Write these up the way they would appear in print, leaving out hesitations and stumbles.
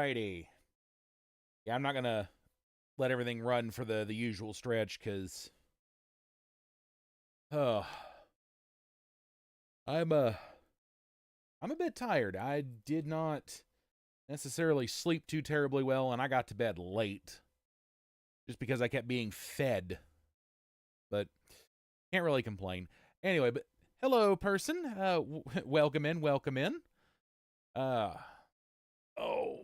Alrighty. Yeah, I'm not gonna let everything run for the usual stretch because uh I'm uh I'm a bit tired. I did not necessarily sleep too terribly well, and I got to bed late just because I kept being fed. But can't really complain. Anyway, but hello, person. Welcome in. Welcome in. Uh oh.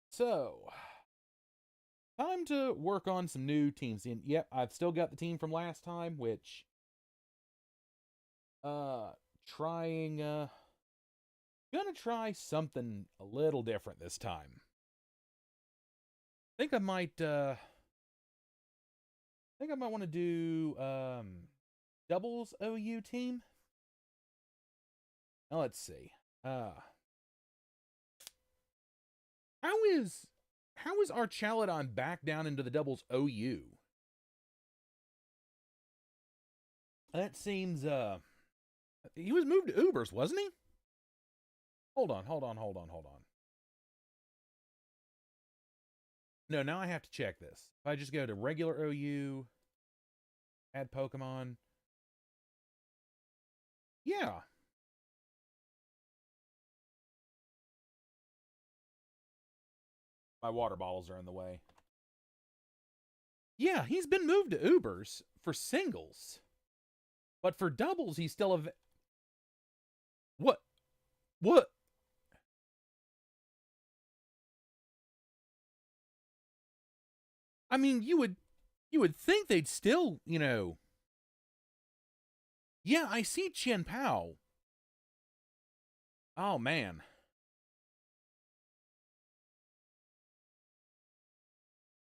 So time to work on some new teams. And yep, I've still got the team from last time, which uh trying gonna try something a little different this time. Think I might think I might want to do doubles OU team. Now let's see. Uh how is our Chaladon back down into the doubles OU? That seems he was moved to Ubers, wasn't he? Hold on. No, now I have to check this. If I just go to regular OU, add Pokemon. Yeah. My water bottles are in the way. Yeah, he's been moved to Ubers for singles. But for doubles, he's still a... What? What? I mean, you would think they'd still, Yeah, I see Chen Pao. Oh, man.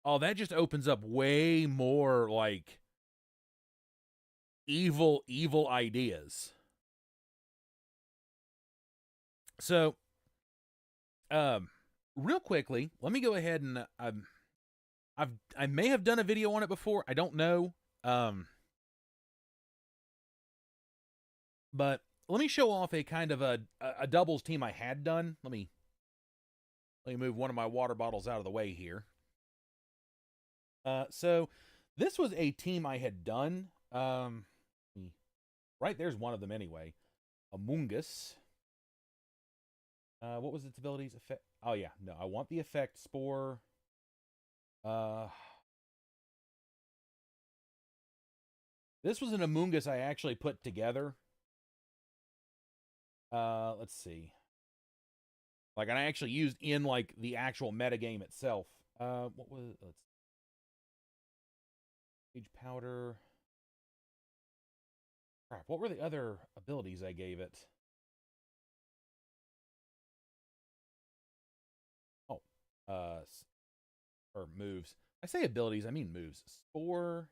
Oh, that just opens up way more, like, evil ideas. So, real quickly, let me go ahead and I may have done a video on it before. I don't know. But let me show off a kind of a doubles team I had done. Let me move one of my water bottles out of the way here. So this was a team I had done. Right there's one of them anyway. Amoongus. What was its abilities? Effect. Oh yeah, no, I want the effect spore. This was an Amoongus I actually put together. Let's see. Like, and I actually used in like the actual metagame itself. What was? Let's Sage powder. Crap. What were the other abilities I gave it? Oh, or moves. I say abilities, I mean moves. Spore.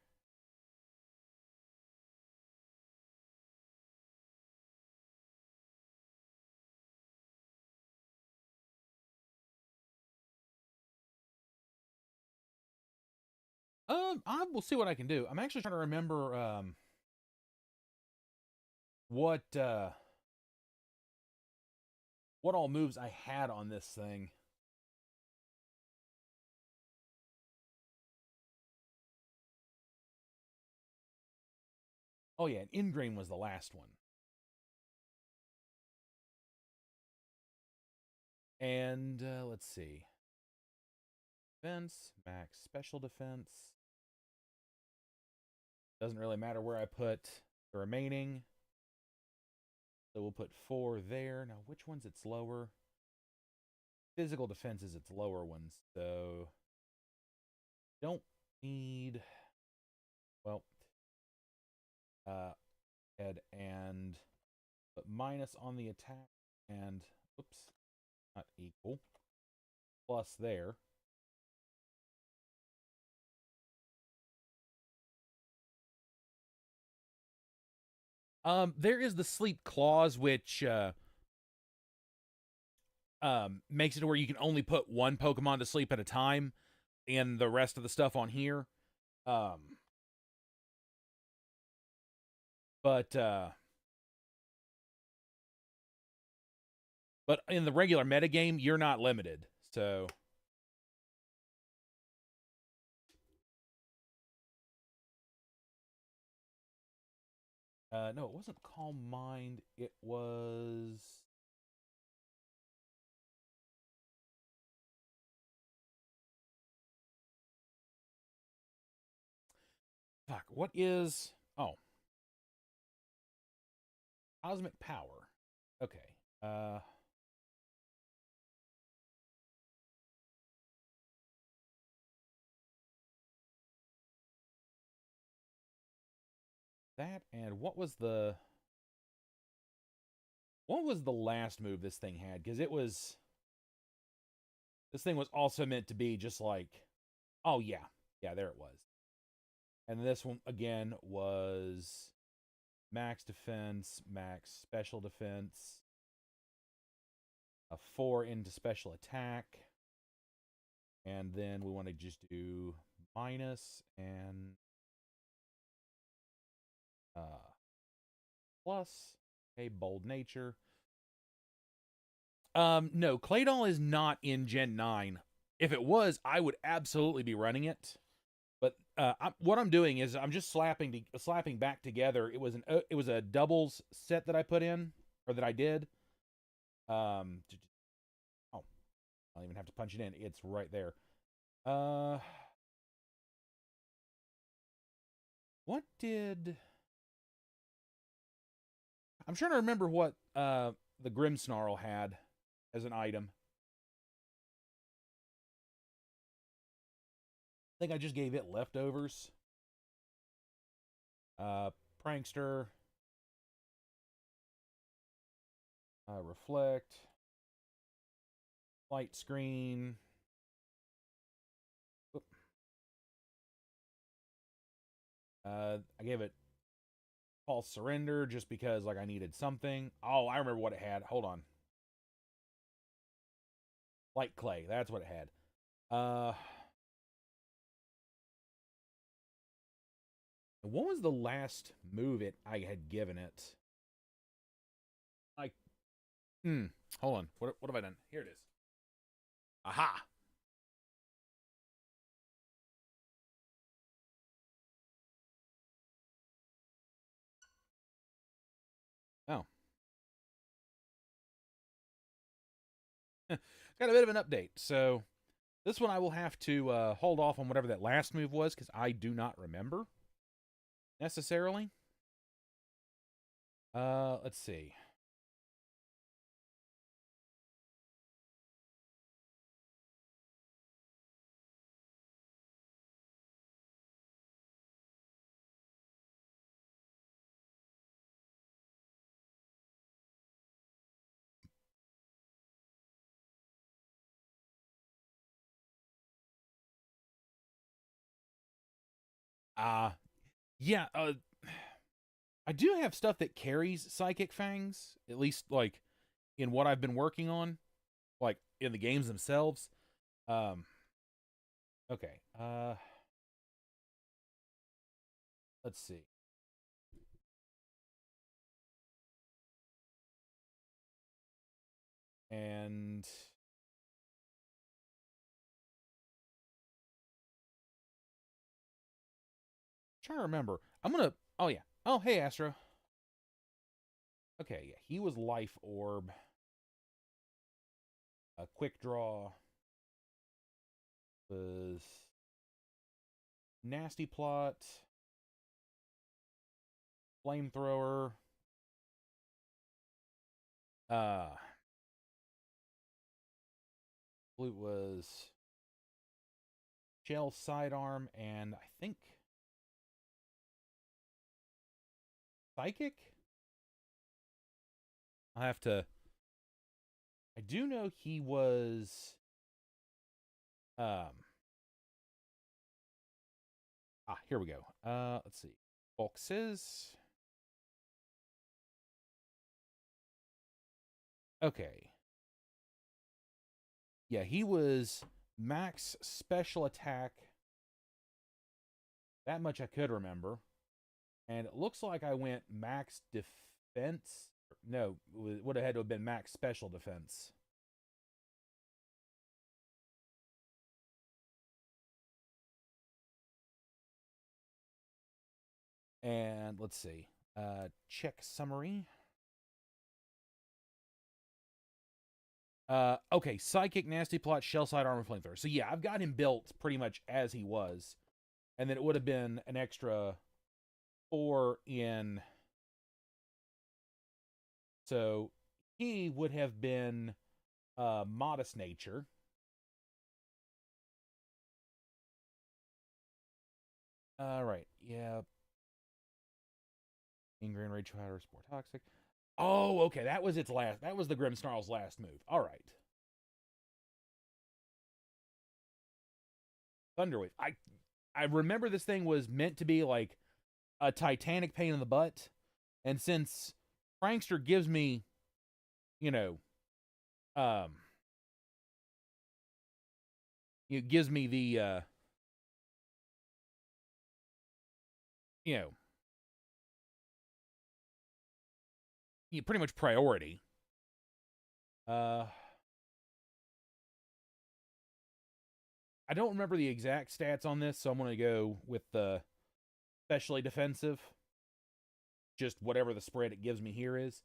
I will see what I can do. I'm actually trying to remember what all moves I had on this thing. Oh yeah, Ingrain was the last one. And let's see. Defense, max special defense. Doesn't really matter where I put the remaining. So we'll put 4 there. Now, which one's its lower? Physical defense is its lower ones. So don't need, well, head and put minus on the attack and, oops, not equal, plus there. There is the sleep clause, which makes it to where you can only put one Pokemon to sleep at a time, and the rest of the stuff on here. But But in the regular metagame, you're not limited. So no, it wasn't Calm Mind. It was fuck. What is Cosmic Power? Okay. That and what was the last move this thing had? Because this thing was also meant to be just like, oh yeah, there it was. And this one again was max defense, max special defense, a 4 into special attack, and then we want to just do minus and plus. Okay, bold nature. No, Claydol is not in Gen 9. If it was, I would absolutely be running it. But what I'm doing is I'm just slapping back together. It was a doubles set that I put in, or that I did. Oh, I'll even have to punch it in. It's right there. What did... I'm trying to remember what the Grimmsnarl had as an item. I think I just gave it leftovers. Prankster. Reflect. Light screen. I gave it false surrender just because like I needed something. Oh, I remember what it had. Hold on. Light clay. That's what it had. What was the last move I had given it? Like, hold on. What have I done? Here it is. Aha. Oh. Got a bit of an update. So this one I will have to hold off on whatever that last move was because I do not remember necessarily. Let's see. Yeah, I do have stuff that carries Psychic Fangs, at least like in what I've been working on, like in the games themselves. Okay. Let's see. And trying to remember. I'm gonna. Oh yeah. Oh hey Astro. Okay, yeah. He was Life Orb. A Quick Draw was Nasty Plot. Flamethrower. Blue was Shell Sidearm, and I think Psychic? I have to... I do know he was... here we go. Let's see. Boxes. Okay. Yeah, he was max special attack. That much I could remember. And it looks like I went max defense No, it would have had to have been max special defense. And let's see. Check summary. Okay, psychic, nasty plot, shell side, armor, flamethrower. So yeah, I've got him built pretty much as he was, and then it would have been an extra 4 in. So he would have been modest nature. All right, yeah. Ingrain rage powder, spore toxic. Oh, okay, that was its last. That was the Grimmsnarl's last move. All right. Thunderwave. I remember this thing was meant to be like a Titanic pain in the butt, and since Prankster gives me, you know, um, it gives me the, you know, pretty much priority. I don't remember the exact stats on this, so I'm going to go with the specially defensive. Just whatever the spread it gives me here is.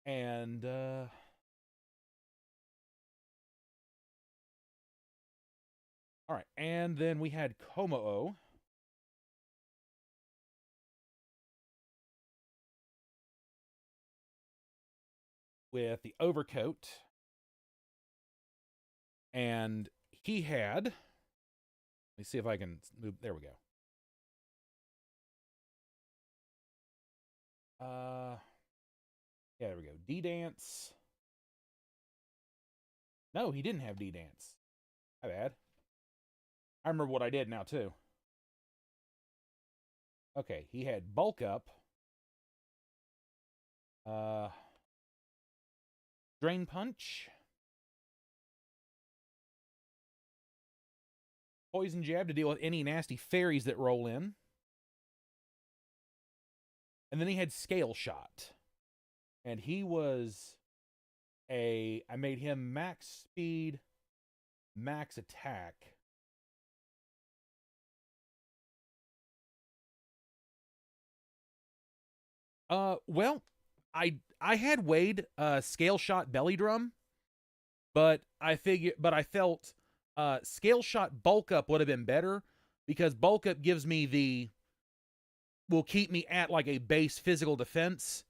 And, all right, and then we had Komo-o. With the overcoat. And he had, let me see if I can move, there we go. Yeah, there we go. D-Dance. No, he didn't have D-Dance. My bad. I remember what I did now, too. Okay, he had Bulk Up. Drain Punch. Poison Jab to deal with any nasty fairies that roll in. And then he had Scale Shot. And he was I made him max speed, max attack. Well, I had Wade Scale Shot Belly Drum, but I felt Scale Shot Bulk Up would have been better because Bulk Up gives me will keep me at like a base physical defense,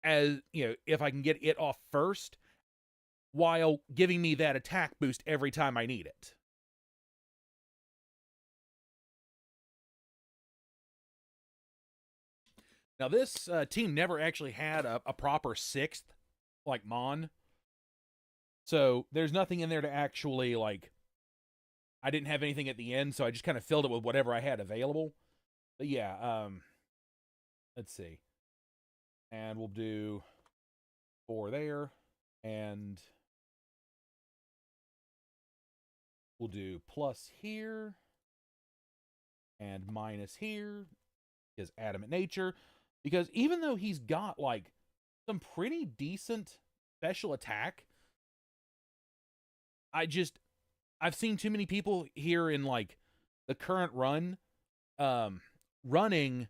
as you know, if I can get it off first, while giving me that attack boost every time I need it. Now, this team never actually had a proper 6th, like Mon. So, there's nothing in there to actually, like, I didn't have anything at the end, so I just kind of filled it with whatever I had available. But yeah, let's see. And we'll do 4 there, and we'll do plus here, and minus here, is Adamant Nature. Because even though he's got, like, some pretty decent special attack, I've seen too many people here in, like, the current run, running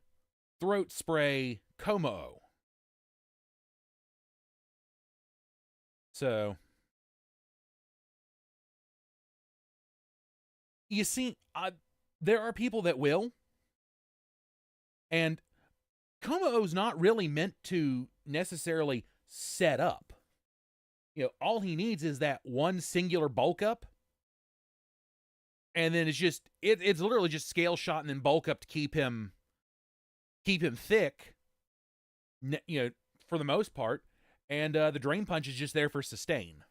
Throat Spray Komo. So, you see, there are people that will, and Komo-o's not really meant to necessarily set up. You know, all he needs is that one singular bulk up, and then it's literally just Scale Shot and then bulk up to keep him thick, you know, for the most part, and the Drain Punch is just there for sustain.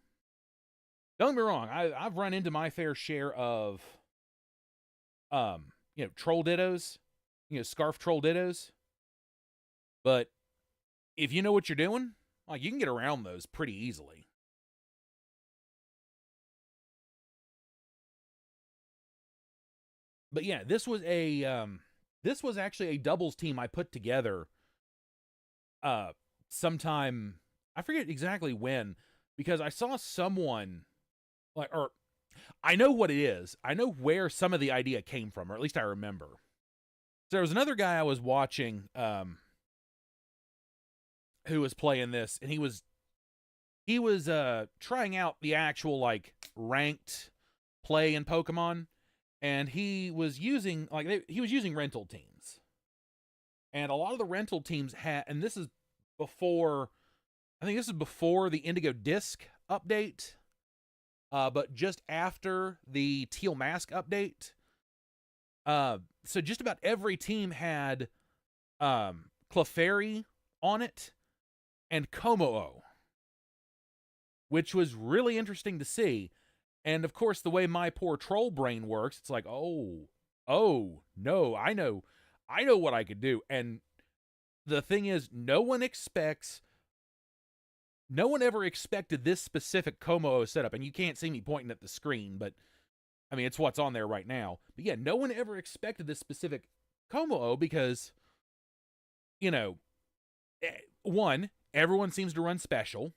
Don't get me wrong, I've run into my fair share of you know, Troll Dittos, you know, Scarf Troll Dittos, but if you know what you're doing, like, you can get around those pretty easily. But yeah, this was actually a doubles team I put together sometime, I forget exactly when, because I saw someone like, or I know what it is. I know where some of the idea came from, or at least I remember. So there was another guy I was watching, who was playing this, and he was trying out the actual like ranked play in Pokemon, and he was using rental teams, and a lot of the rental teams had, and this is before, I think this is before the Indigo Disc update, but just after the Teal Mask update. So just about every team had Clefairy on it and Kommo-o, which was really interesting to see. And of course, the way my poor troll brain works, it's like, oh no, I know what I could do. And the thing is, no one ever expected this specific Kommo-o setup. And you can't see me pointing at the screen, but I mean, it's what's on there right now. But yeah, no one ever expected this specific Kommo-o because, you know, one, everyone seems to run special.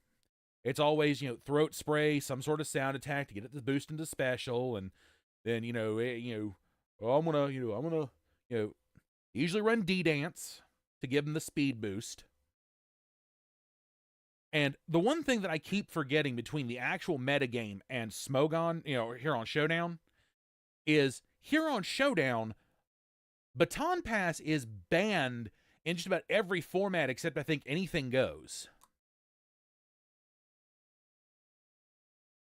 It's always, throat spray, some sort of sound attack to get it to boost into special, and then, I'm gonna usually run D-Dance to give them the speed boost. And the one thing that I keep forgetting between the actual metagame and Smogon, here on Showdown, is here on Showdown, Baton Pass is banned in just about every format except, I think, Anything Goes.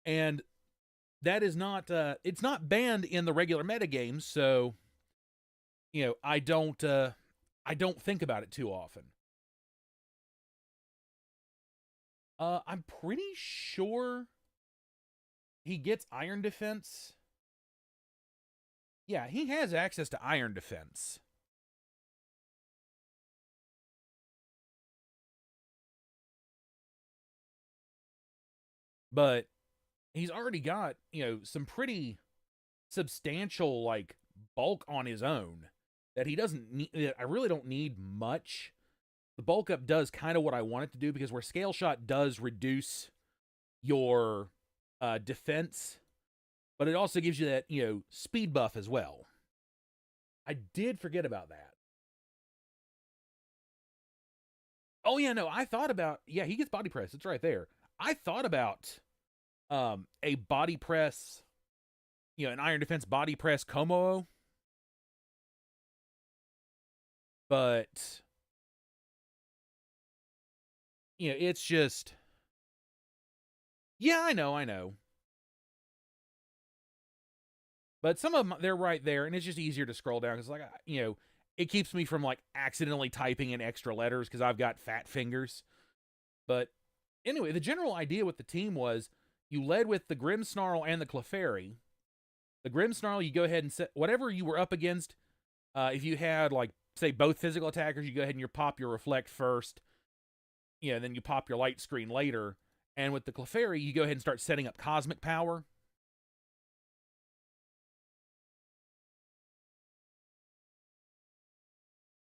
And that is not, it's not banned in the regular metagames, so, I don't think about it too often. I'm pretty sure he gets Iron Defense. Yeah, he has access to Iron Defense. But he's already got, some pretty substantial, like, bulk on his own that he doesn't need. I really don't need much. The bulk up does kind of what I want it to do, because where Scale Shot does reduce your defense, but it also gives you that, speed buff as well. I did forget about that. Oh, yeah, no, I thought about, yeah, he gets body press. It's right there. I thought about a body press, an Iron Defense body press Kommo-o. But, it's just, yeah, I know. But some of them, they're right there, and it's just easier to scroll down, because, like, it keeps me from, like, accidentally typing in extra letters, because I've got fat fingers. But anyway, the general idea with the team was you led with the Grimmsnarl and the Clefairy. The Grimmsnarl, you go ahead and set whatever you were up against. If you had, like, say, both physical attackers, you go ahead and you pop your Reflect first. Then you pop your Light Screen later. And with the Clefairy, you go ahead and start setting up Cosmic Power.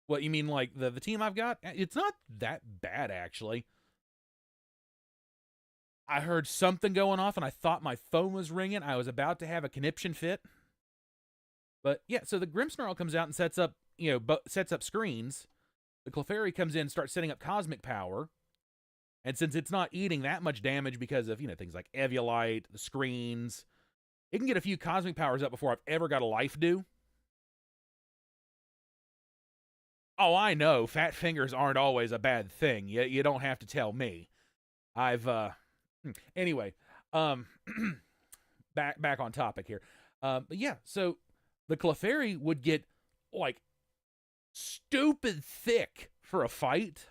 What, you mean, like, the team I've got? It's not that bad, actually. I heard something going off, and I thought my phone was ringing. I was about to have a conniption fit. But, yeah, so the Grimmsnarl comes out and sets up, sets up screens. The Clefairy comes in and starts setting up Cosmic Power. And since it's not eating that much damage because of, things like Eviolite, the screens, it can get a few Cosmic Powers up before I've ever got a life due. Oh, I know. Fat fingers aren't always a bad thing. You don't have to tell me. I've, anyway, back on topic here. But yeah, so the Clefairy would get, like, stupid thick for a fight.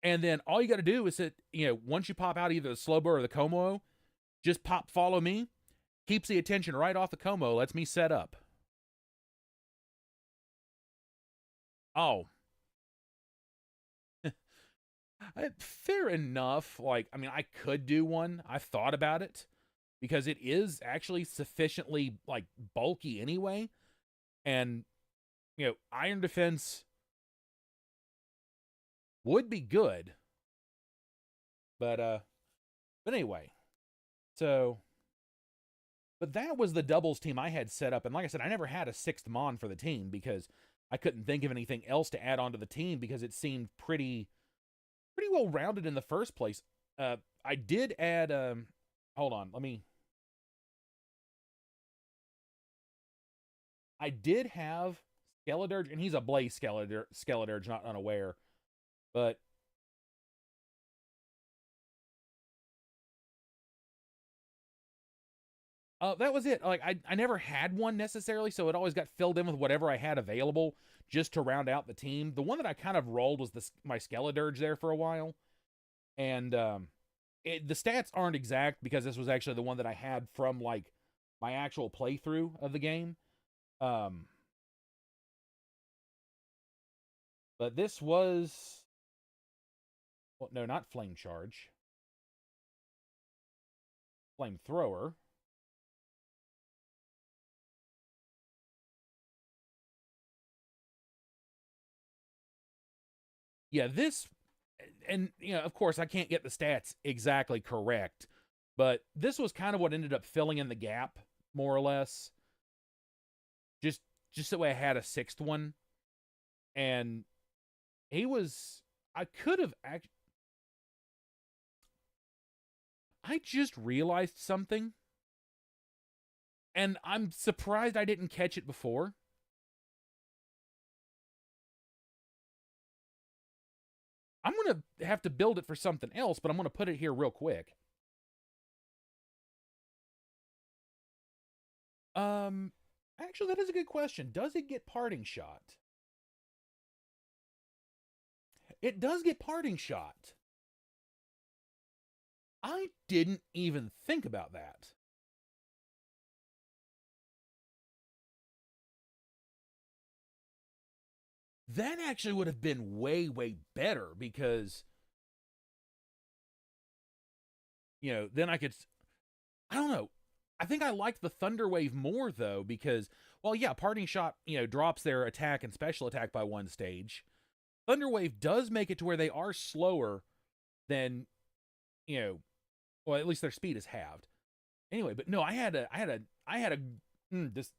And then all you got to do is that, once you pop out either the Slowbro or the Kommo-o, just pop Follow Me. Keeps the attention right off the Kommo-o, lets me set up. Oh. Fair enough. Like, I mean, I could do one. I've thought about it, because it is actually sufficiently, like, bulky anyway. And, Iron Defense, would be good. But anyway, so, but that was the doubles team I had set up. And like I said, I never had a 6th Mon for the team because I couldn't think of anything else to add on to the team because it seemed pretty well rounded in the first place. I did add, hold on, I did have Skeledirge, and he's a Blaze Skeledirge, not Unaware. But that was it. Like, I never had one necessarily, so it always got filled in with whatever I had available just to round out the team. The one that I kind of rolled was my Skeledirge there for a while. And the stats aren't exact because this was actually the one that I had from, like, my actual playthrough of the game. But this was... Well, no, not Flame Charge. Flamethrower. Yeah, this... And, you know, of course, I can't get the stats exactly correct. But this was kind of what ended up filling in the gap, more or less. Just so I had a 6th one. And he was... I could have actually... I just realized something. And I'm surprised I didn't catch it before. I'm going to have to build it for something else, but I'm going to put it here real quick. Actually, that is a good question. Does it get Parting Shot? It does get Parting Shot. I didn't even think about that. That actually would have been way, way better because, you know, then I could... I don't know. I think I liked the Thunder Wave more, though, because, well, yeah, Parting Shot, you know, drops their attack and special attack by 1 stage. Thunder Wave does make it to where they are slower than, you know, well, at least their speed is halved. Anyway, but no, I had a this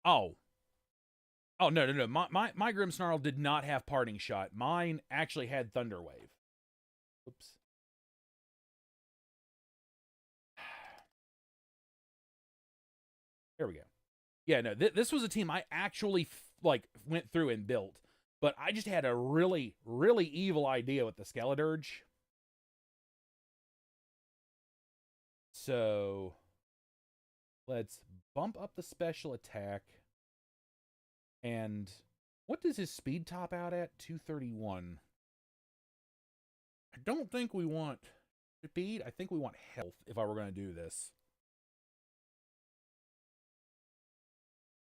Oh. Oh, no. My Grimmsnarl did not have Parting Shot. Mine actually had Thunder Wave. Oops. There we go. Yeah, no, this was a team I actually, like, went through and built. But I just had a really, really evil idea with the Skeledirge. So, let's bump up the special attack. And what does his speed top out at? 231. I don't think we want speed. I think we want health if I were going to do this.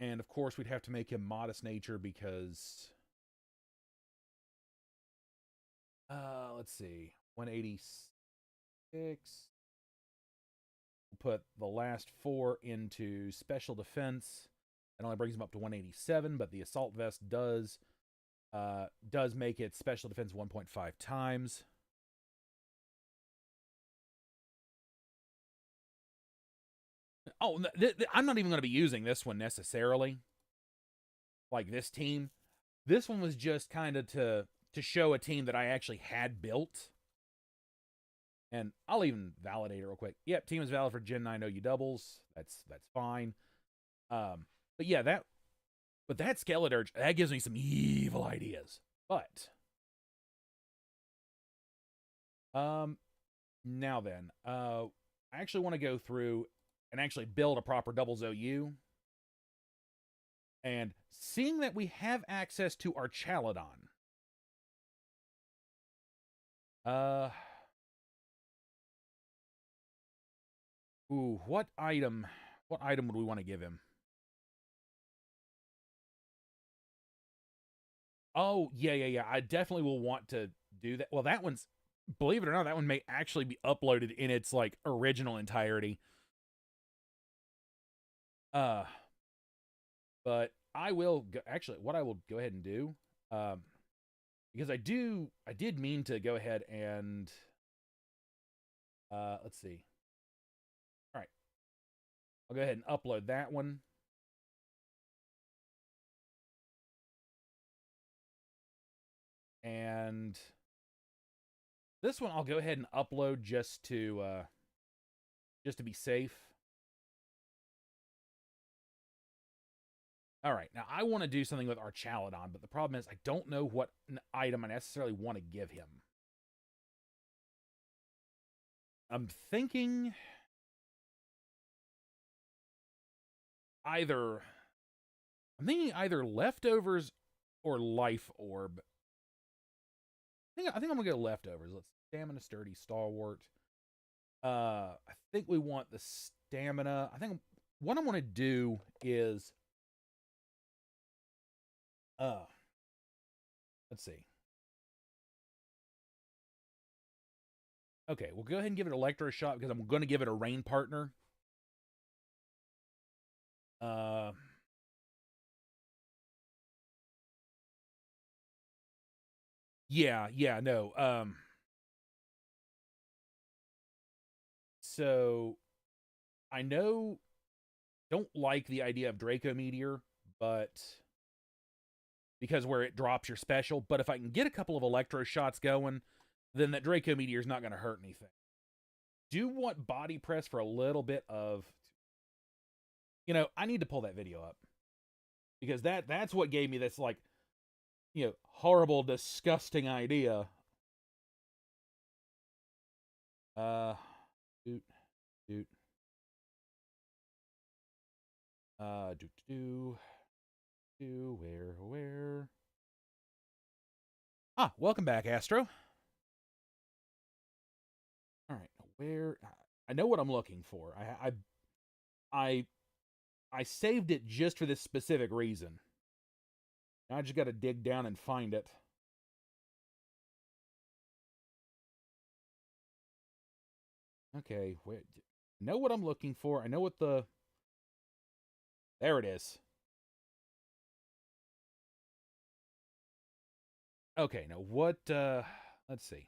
And, of course, we'd have to make him modest nature because... let's see. 186. We'll put the last 4 into special defense. It only brings him up to 187, but the assault vest does make it special defense 1.5 times. Oh, I'm not even going to be using this one necessarily. Like this team. This one was just kind of to show a team that I actually had built. And I'll even validate it real quick. Yep, team is valid for Gen 9 OU doubles. That's fine. But yeah, that Skeledirge, that gives me some evil ideas. But now then, I actually want to go through and actually build a proper doubles OU. And seeing that we have access to our Chalodon. Ooh, what item would we want to give him? Oh, yeah. I definitely will want to do that. Well, that one's believe it or not, that one may actually be uploaded in its like original entirety. But I will actually, what I will go ahead and do, because I did mean to go ahead and, let's see. All right, I'll go ahead and upload that one. And this one I'll go ahead and upload just to be safe. All right, now I want to do something with our Chalodon, but the problem is I don't know what item I necessarily want to give him. I'm thinking either leftovers or life orb. I think I'm gonna go leftovers. Let's stamina, sturdy, stalwart. I think we want the stamina. I think what I'm gonna do is let's see. Okay, we'll go ahead and give it Electro shot because I'm gonna give it a rain partner. Yeah, no. So I don't like the idea of Draco Meteor, but because where it drops your special, but if I can get a couple of electro shots going, then that Draco Meteor is not going to hurt anything. Do want body press for a little bit of, I need to pull that video up because that's what gave me this like, horrible, disgusting idea. Doot. Where? Ah, welcome back, Astro. All right, where? I know what I'm looking for. I saved it just for this specific reason. I just got to dig down and find it. Okay, where? Know what I'm looking for. I know what the. There it is. Okay, now what? Let's see.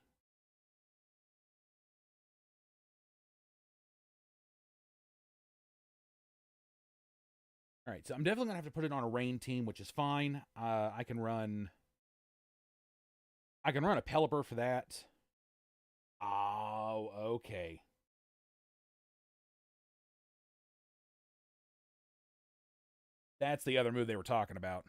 All right, so I'm definitely gonna have to put it on a rain team, which is fine. I can run a Pelipper for that. Oh, okay. That's the other move they were talking about.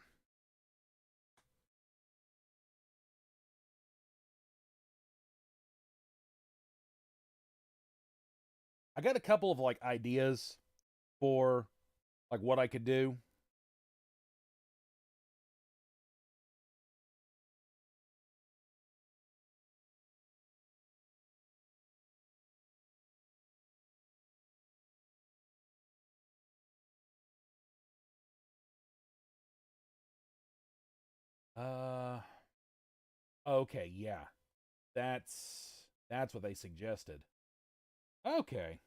I got a couple of like ideas for like what I could do. Okay, yeah. That's what they suggested. Okay.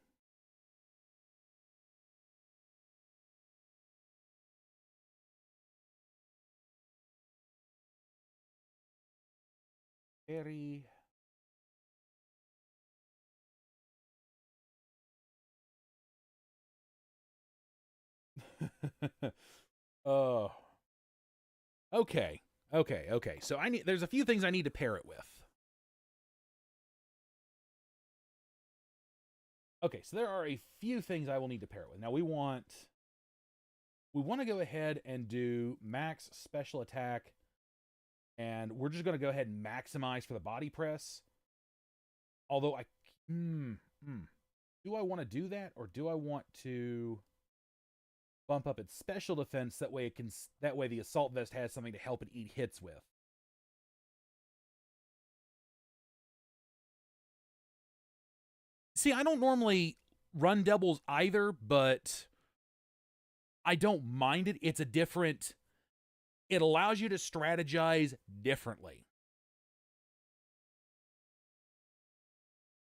Very. Oh. Okay. So there's a few things I need to pair it with. Okay, so there are a few things I will need to pair it with. Now we want to go ahead and do max special attack, and we're just going to go ahead and maximize for the body press. Although do I want to do that, or do I want to bump up its special defense that way the assault vest has something to help it eat hits with? See, I don't normally run doubles either, but I don't mind it. It's a different. It allows you to strategize differently.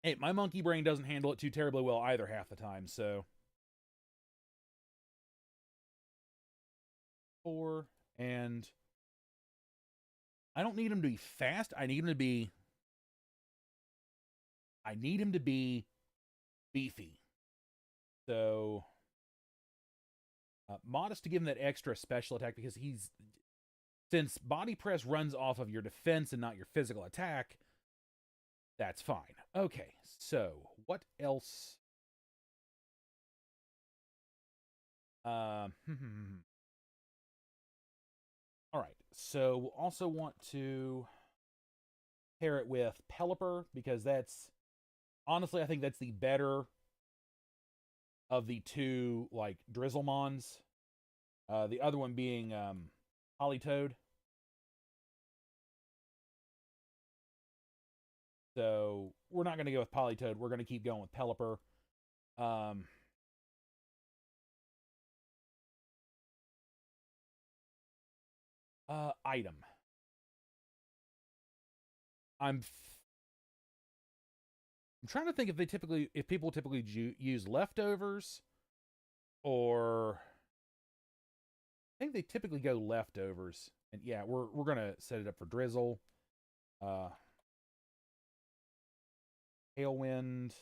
Hey, my monkey brain doesn't handle it too terribly well either half the time, so. 4, and I don't need him to be fast. I need him to be beefy. So modest to give him that extra special attack because since body press runs off of your defense and not your physical attack, that's fine. Okay, so what else? All right, so we'll also want to pair it with Pelipper because that's honestly, I think that's the better of the two, like, Drizzlemons. The other one being Politoed. So we're not going to go with Politoed. We're going to keep going with Pelipper. Item. I'm trying to think if people typically use leftovers, or I think they typically go leftovers. And yeah, we're gonna set it up for Drizzle. Tailwind.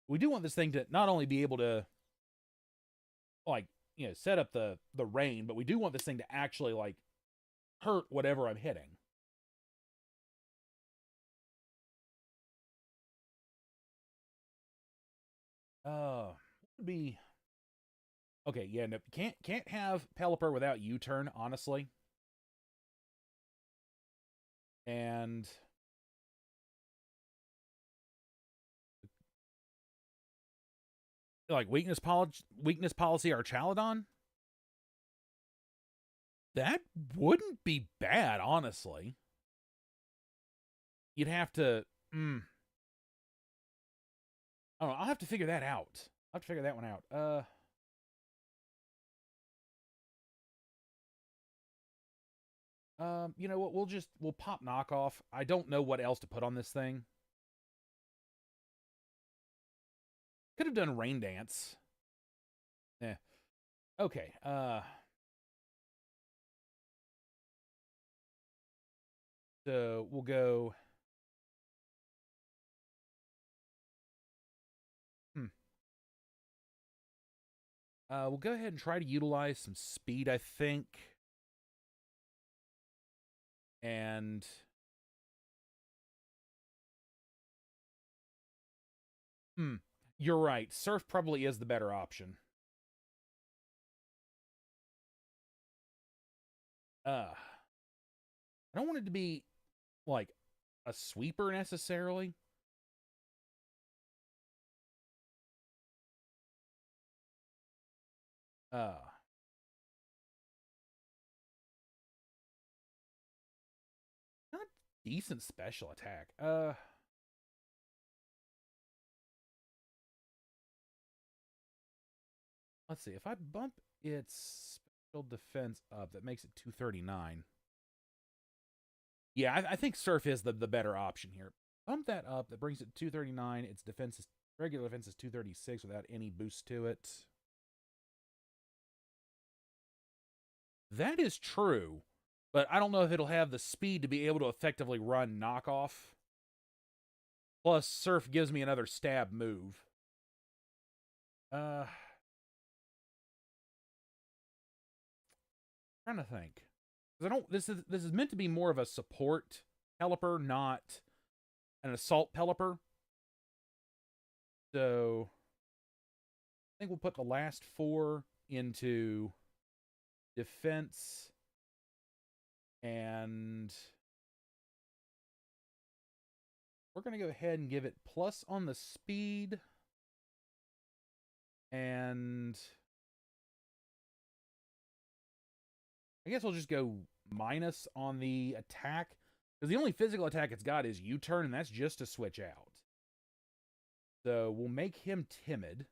We do want this thing to not only be able to, like, set up the rain, but we do want this thing to actually, like, hurt whatever I'm hitting. Would be okay. Yeah, no, can't have Pelipper without U-turn, honestly. And like weakness policy Archaludon. That wouldn't be bad, honestly. You'd have to. I don't know. I'll have to figure that out. I'll have to figure that one out. You know what? We'll pop knockoff. I don't know what else to put on this thing. Could have done rain dance. Eh. Okay. So we'll go. We'll go ahead and try to utilize some speed, I think. And you're right. Surf probably is the better option. I don't want it to be like a sweeper necessarily. Not decent special attack. Let's see. If I bump its special defense up, that makes it 239. Yeah, I think Surf is the better option here. Bump that up. That brings it to 239. Its regular defense is 236 without any boost to it. That is true, but I don't know if it'll have the speed to be able to effectively run knockoff. Plus, Surf gives me another stab move. Trying to think. I don't. This is meant to be more of a support Pelipper, not an assault Pelipper. So I think we'll put the last 4 into defense, and we're going to go ahead and give it plus on the speed, and I guess we'll just go minus on the attack, because the only physical attack it's got is U-turn, and that's just to switch out. So we'll make him timid.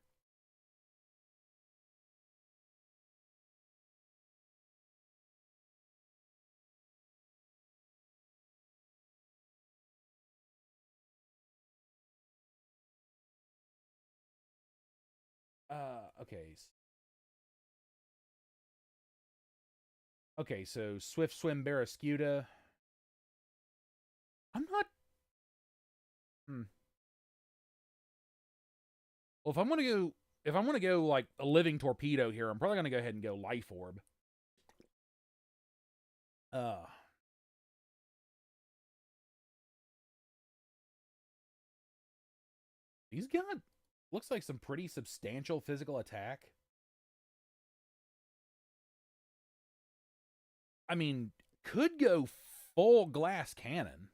Okay. Okay, so Swift Swim Barraskewda. I'm not. Hmm. Well, if I'm gonna go like a living torpedo here, I'm probably gonna go ahead and go Life Orb. Uh, he's got looks like some pretty substantial physical attack. I mean, could go full glass cannon.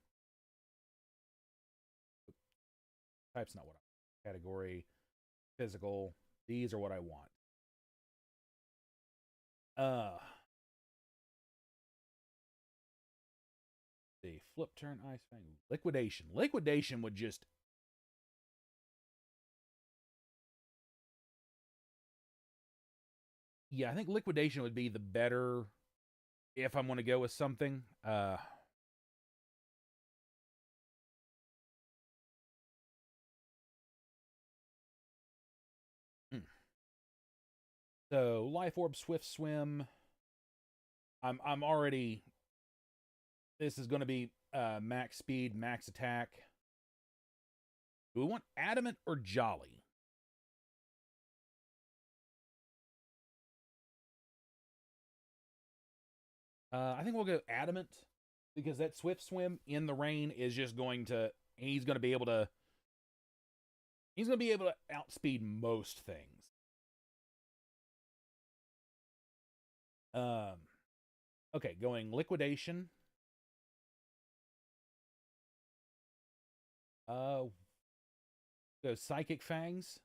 Type's not what I category. Physical. These are what I want. The flip turn ice fang. Liquidation. Liquidation would just. Yeah, I think liquidation would be the better if I'm going to go with something. So Life Orb, Swift Swim. I'm already. This is going to be max speed, max attack. Do we want Adamant or Jolly? I think we'll go Adamant because that Swift Swim in the rain is just going to. He's going to be able to. He's going to be able to outspeed most things. Okay, going Liquidation. Go Psychic Fangs.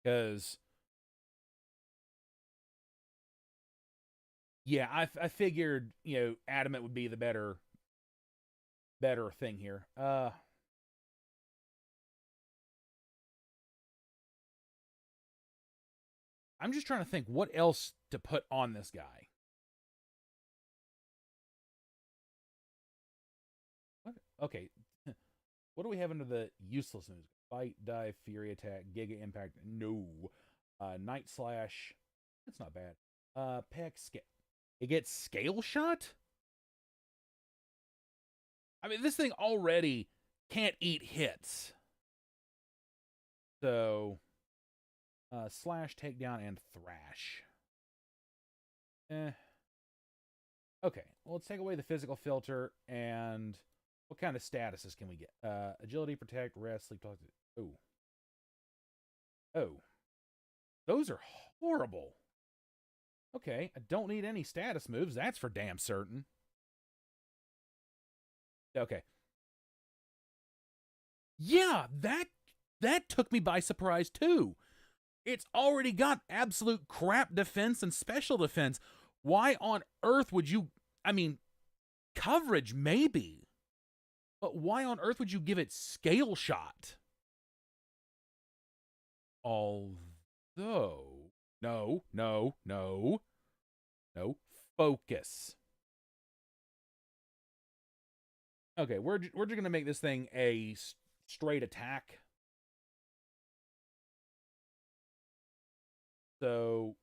Because, yeah, I figured, Adamant would be the better thing here. I'm just trying to think what else to put on this guy. What? Okay. What do we have under the useless news? Fight, Dive, Fury Attack, Giga Impact. No. Night Slash. That's not bad. Peck, Scale. It gets Scale Shot? I mean, this thing already can't eat hits. So, Slash, Takedown, and Thrash. Okay, well, let's take away the physical filter, and what kind of statuses can we get? Agility, Protect, Rest, Sleep, Talk. Oh. Oh. Those are horrible. Okay, I don't need any status moves, that's for damn certain. Okay. Yeah, that took me by surprise too. It's already got absolute crap defense and special defense. Why on earth would you... I mean, coverage maybe. But why on earth would you give it Scale Shot? Although... No. Focus. Okay, we're just going to make this thing a straight attack. So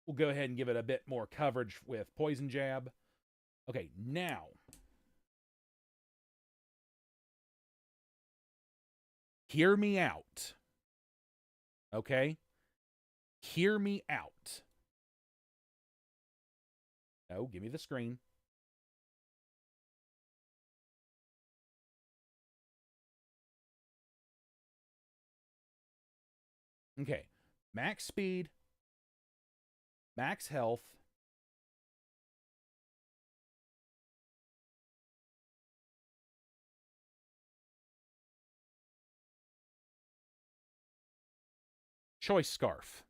we'll go ahead and give it a bit more coverage with Poison Jab. Okay, now. Hear me out. Okay? Hear me out. No, give me the screen. Okay. Max speed. Max health. Choice Scarf.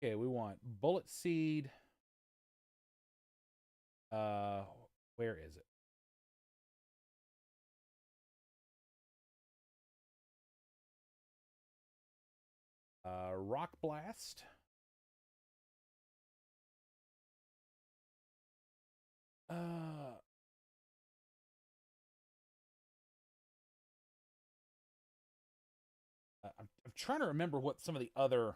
Okay, we want Bullet Seed. Where is it? Rock Blast. trying to remember what some of the other...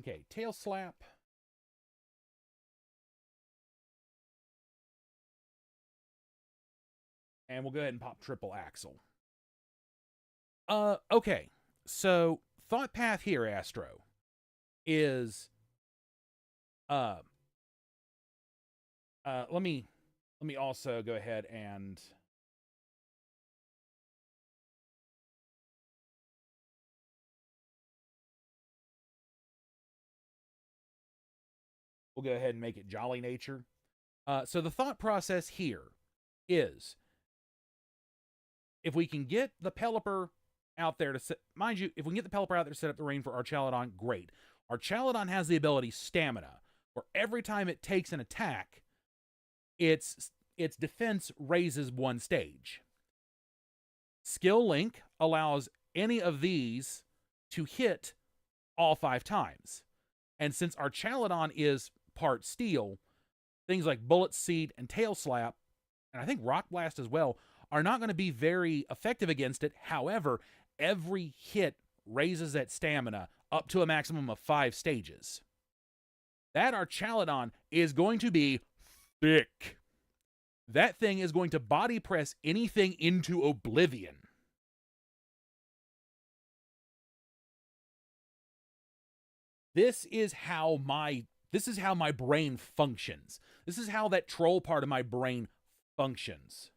Okay, tail slap. And we'll go ahead and pop triple axle. Okay. So, thought path here, Astro, is let me also go ahead and we'll go ahead and make it Jolly Nature. So the thought process here is, if we can get the Pelipper out there to set, mind you, if we can get the Pelipper out there to set up the rain for Archaludon, great. Archaludon has the ability Stamina, where every time it takes an attack, its defense raises one stage. Skill Link allows any of these to hit all 5 times. And since Archaludon is part steel, things like Bullet Seed and Tail Slap, and I think Rock Blast as well, are not going to be very effective against it. However, every hit raises that stamina up to a maximum of 5 stages. That Archaludon is going to be thick. That thing is going to body press anything into oblivion. This is how my brain functions. This is how that troll part of my brain functions.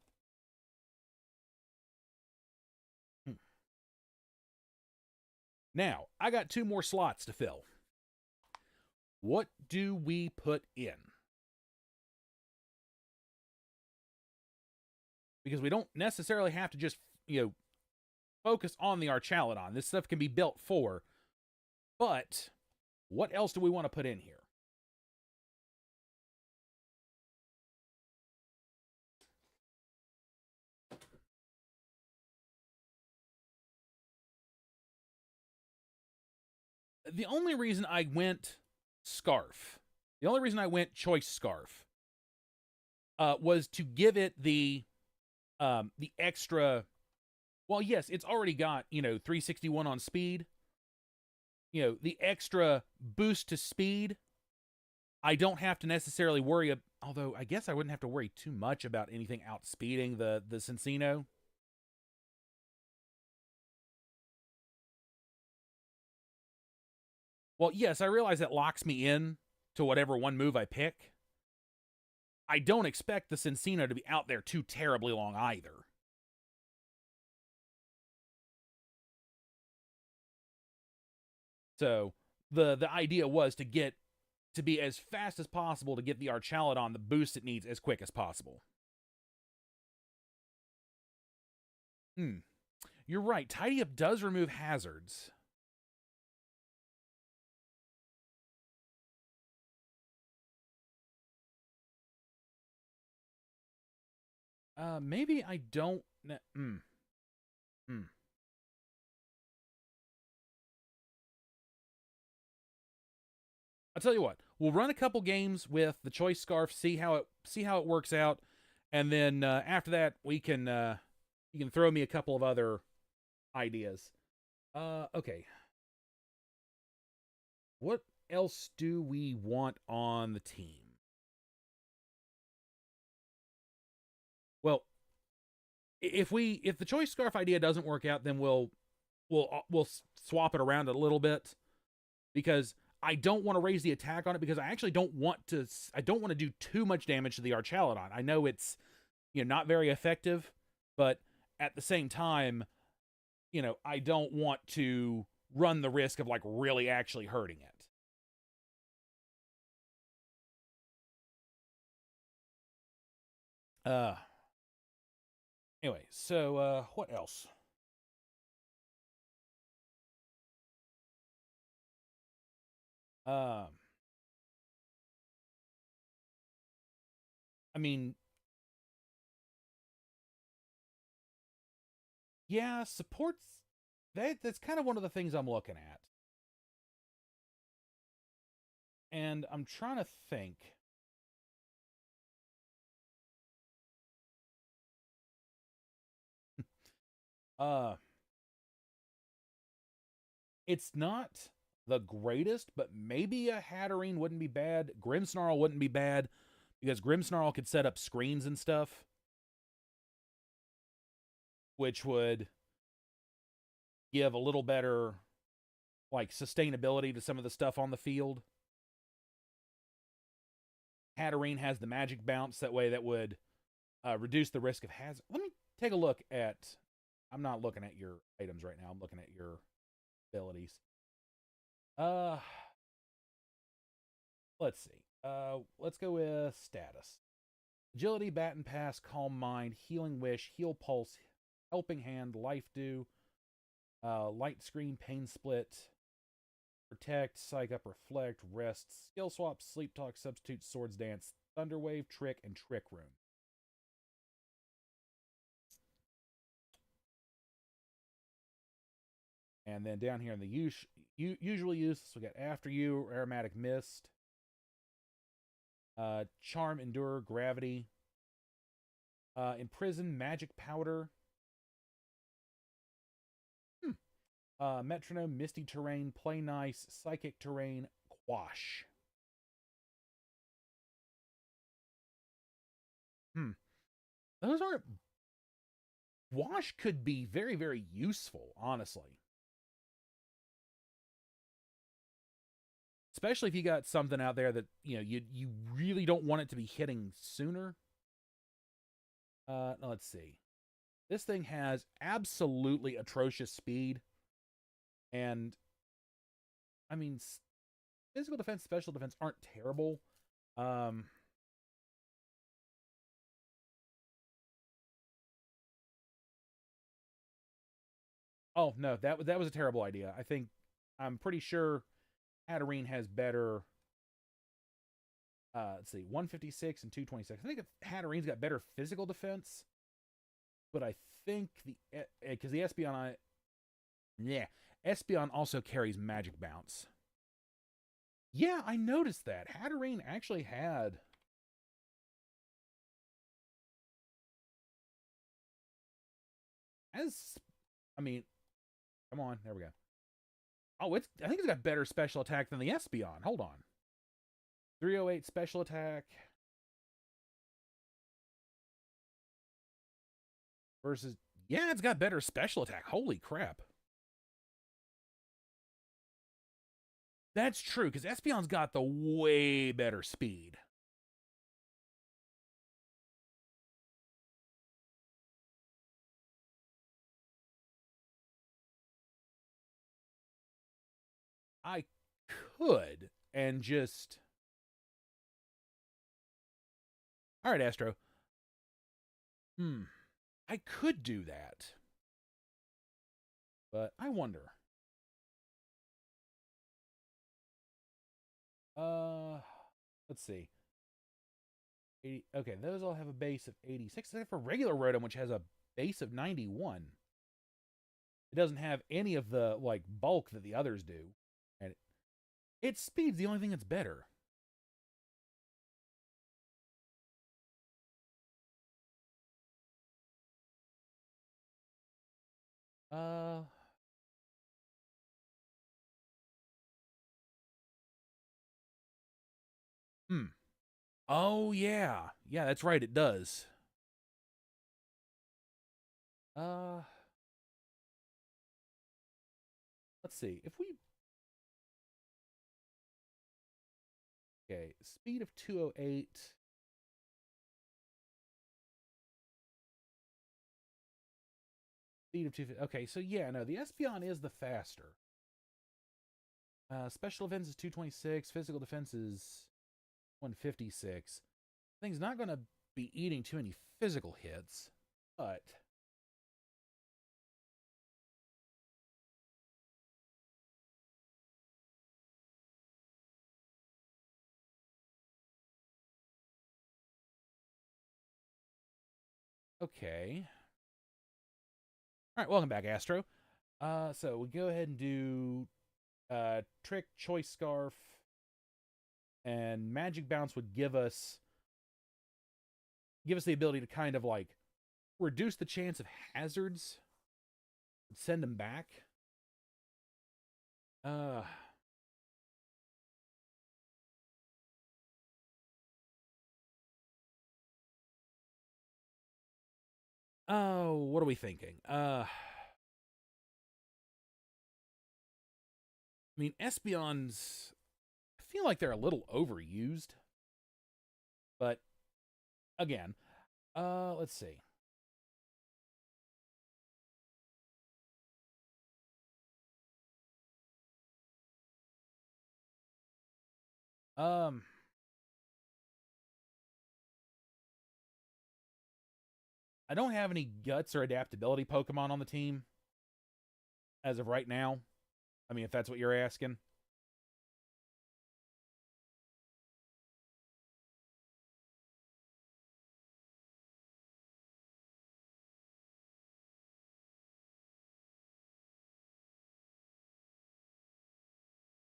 Now, I got 2 more slots to fill. What do we put in? Because we don't necessarily have to just, focus on the Archaludon. This stuff can be built for. But what else do we want to put in here? The only reason I went Scarf, the only reason I went Choice Scarf, was to give it the extra. Well, yes, it's already got 361 on speed. The extra boost to speed. I don't have to necessarily worry. Although I guess I wouldn't have to worry too much about anything outspeeding the Cincino. Well, yes, I realize that locks me in to whatever one move I pick. I don't expect the Cincino to be out there too terribly long either. So the idea was to be as fast as possible to get the Archaludon the boost it needs as quick as possible. You're right. Tidy Up does remove hazards. Maybe I don't... I'll tell you what. We'll run a couple games with the Choice Scarf, see how it works out, and then after that we can you can throw me a couple of other ideas. Okay. What else do we want on the team? Well, if the Choice Scarf idea doesn't work out, then we'll swap it around a little bit, because I don't want to raise the attack on it, because I actually don't want to do too much damage to the Archaludon. I know it's not very effective, but at the same time, I don't want to run the risk of really actually hurting it. Anyway, so what else? I mean, yeah, supports that's kind of one of the things I'm looking at. And I'm trying to think. It's not the greatest, but maybe a Hatterene wouldn't be bad. Grimmsnarl wouldn't be bad because Grimmsnarl could set up screens and stuff, which would give a little better like sustainability to some of the stuff on the field. Hatterene has the magic bounce that way that would reduce the risk of hazard. Let me take a look at. I'm not looking at your items right now. I'm looking at your abilities. Let's see. Let's go with status. Agility, Bat and Pass, Calm Mind, Healing Wish, Heal Pulse, Helping Hand, Life Dew, Light Screen, Pain Split, Protect, Psych Up, Reflect, Rest, Skill Swap, Sleep Talk, Substitute, Swords Dance, Thunderwave, Trick, and Trick Room. And then down here in the usual use, we got After You, Aromatic Mist, Charm, Endure, Gravity, Imprison, Magic Powder, Metronome, Misty Terrain, Play Nice, Psychic Terrain, Quash. Those aren't... Quash could be very, very useful, honestly. Especially if you got something out there that, you know, you really don't want it to be hitting sooner. Let's see. This thing has absolutely atrocious speed. And, I mean, physical defense, special defense aren't terrible. Oh, no, that was a terrible idea. I'm pretty sure Hatterene has better... let's see, 156 and 226. I think Hatterene's got better physical defense, but I think because the Espeon, Espeon also carries Magic Bounce. Yeah, I noticed that. Hatterene actually had... I mean, come on, there we go. Oh, I think it's got better special attack than the Espeon. Hold on. 308 special attack versus... Yeah, it's got better special attack. Holy crap. That's true, because Espeon's got the way better speed. I could, and just... All right, Astro. I could do that. But I wonder. Let's see. 80, okay, those all have a base of 86. Except for regular Rotom, which has a base of 91. It doesn't have any of the, like, bulk that the others do. And its speed's the only thing that's better. Oh, yeah. Yeah, that's right, it does. Let's see. If we... Okay, speed of 208. Speed of 250. Okay, so yeah, no, the Espeon is the faster. Special defense is 226. Physical defense is 156. Thing's not going to be eating too many physical hits, but... Okay. All right, welcome back, Astro. So we go ahead and do Trick, Choice Scarf, and Magic Bounce would give us the ability to kind of like reduce the chance of hazards, send them back. Uh, oh, what are we thinking? I mean, Espeons, I feel like they're a little overused. But again, let's see. Um, I don't have any guts or adaptability Pokemon on the team as of right now. I mean, if that's what you're asking. I'm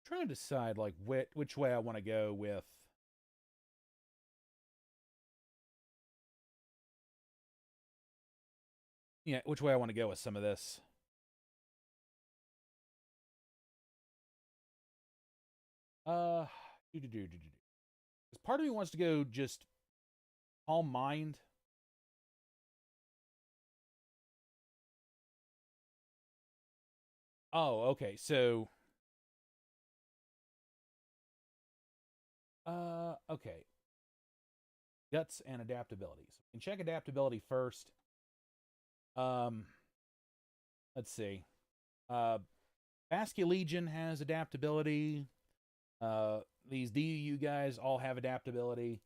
trying to decide like which way I want to go with. Yeah, which way I want to go with some of this. Uh, part of me wants to go just calm mind. Oh, okay. So, okay. Guts and adaptability. So we can check adaptability first. Um, let's see. Uh, Basculegion has adaptability. These DUU guys all have adaptability.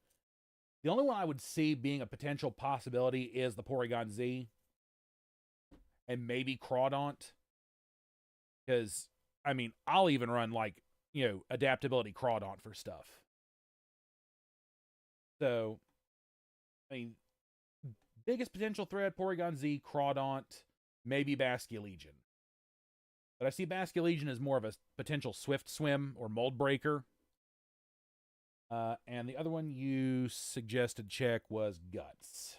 The only one I would see being a potential possibility is the Porygon Z and maybe Crawdaunt. Because, I mean, I'll even run, like, adaptability Crawdaunt for stuff. So, I mean, biggest potential threat, Porygon Z, Crawdaunt, maybe Basculegion. But I see Basculegion as more of a potential Swift Swim or Mold Breaker. And the other one you suggested check was Guts.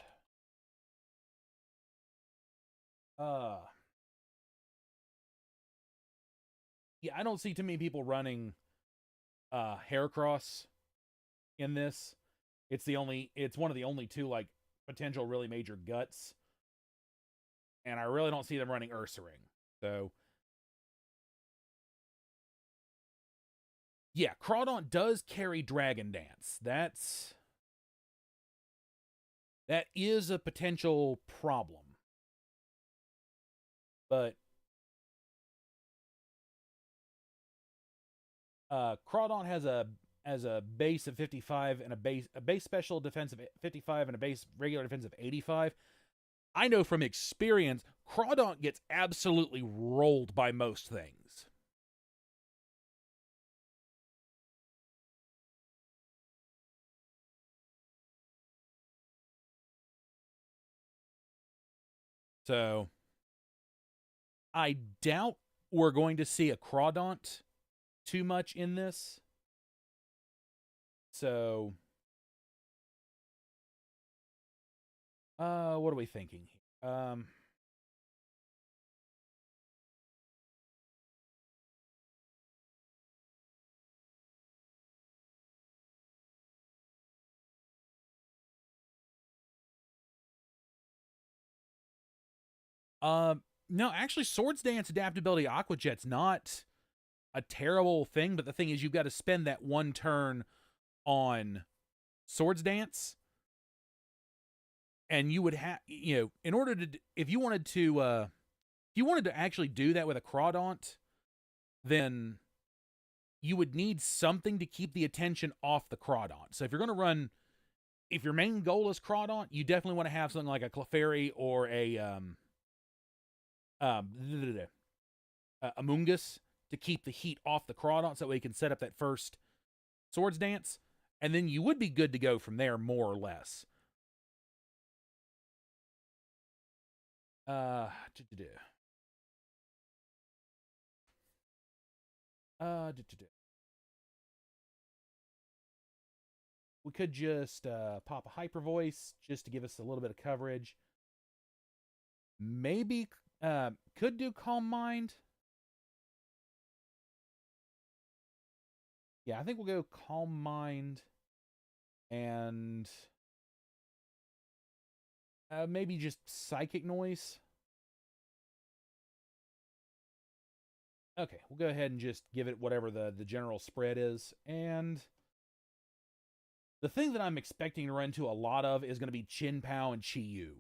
Uh, yeah, I don't see too many people running Heracross in this. It's one of the only two like potential really major guts. And I really don't see them running Ursaring. So yeah, Crawdaunt does carry Dragon Dance. That is a potential problem. But Crawdaunt has a base of 55 and a base special defense of 55 and a base regular defense of 85. I know from experience, Crawdaunt gets absolutely rolled by most things. So I doubt we're going to see a Crawdaunt too much in this. So what are we thinking here? No, actually, Swords Dance adaptability Aqua Jet's not a terrible thing, but the thing is, you've got to spend that one turn on Swords Dance, and you would have, in order to, if you wanted to actually do that with a Crawdaunt, then you would need something to keep the attention off the Crawdaunt. So if you're going to run, if your main goal is Crawdaunt, you definitely want to have something like a Clefairy or um, Amoonguss to keep the heat off the Crawdaunt so that way you can set up that first Swords Dance, and then you would be good to go from there, more or less. Uh, uh, we could just pop a Hyper Voice just to give us a little bit of coverage. Maybe could do Calm Mind. Yeah, I think we'll go Calm Mind and maybe just Psychic Noise. Okay, we'll go ahead and just give it whatever the general spread is. And the thing that I'm expecting to run into a lot of is going to be Chin Pao and Chi Yu.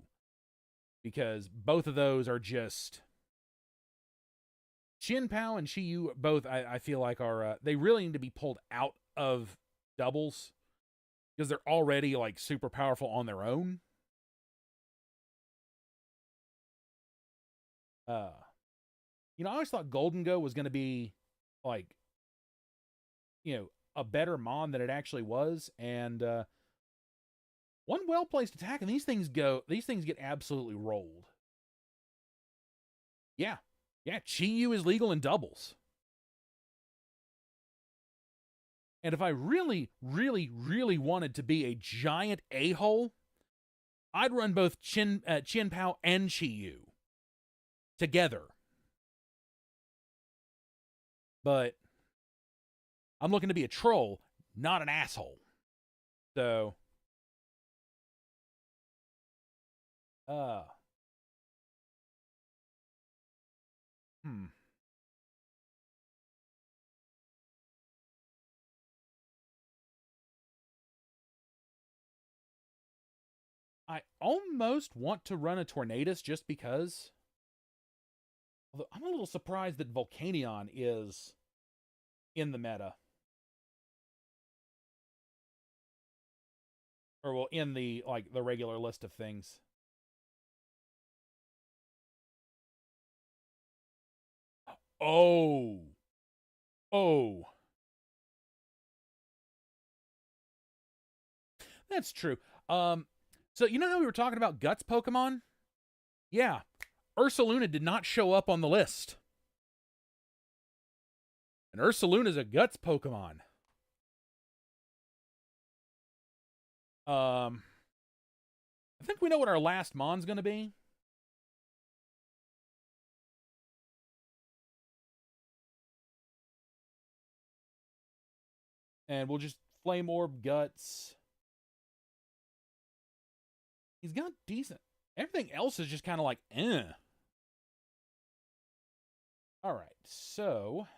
Because both of those are just... Chin Pao and Chi Yu both, I feel like, are... they really need to be pulled out of doubles. Because they're already, like, super powerful on their own. You know, I always thought Golden Go was going to be, like, you know, a better mon than it actually was. And one well-placed attack, and these things get absolutely rolled. Yeah. Yeah, Chi Yu is legal in doubles. And if I really, really, really wanted to be a giant a-hole, I'd run both Chin Pao and Chi Yu together. But I'm looking to be a troll, not an asshole. So, hmm. I almost want to run a Tornadus just because. Although I'm a little surprised that Volcanion is in the meta. Or, well, in the, like, the regular list of things. Oh. Oh. That's true. So you know how we were talking about Guts Pokemon? Yeah. Ursaluna did not show up on the list. And Ursaluna is a Guts Pokemon. I think we know what our last Mon's going to be. And we'll just Flame Orb Guts. He's got decent. Everything else is just kind of like, eh. All right, so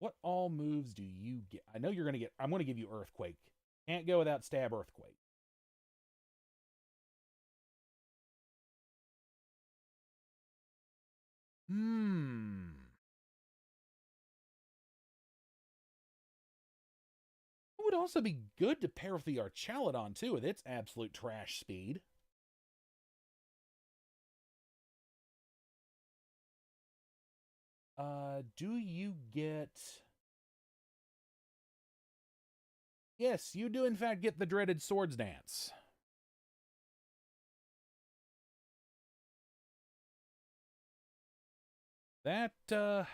what all moves do you get? I know you're going to get... I'm going to give you Earthquake. Can't go without Stab Earthquake. It would also be good to pair with the Archaludon, too, with its absolute trash speed. Do you get... Yes, you do in fact get the dreaded Swords Dance. That, well,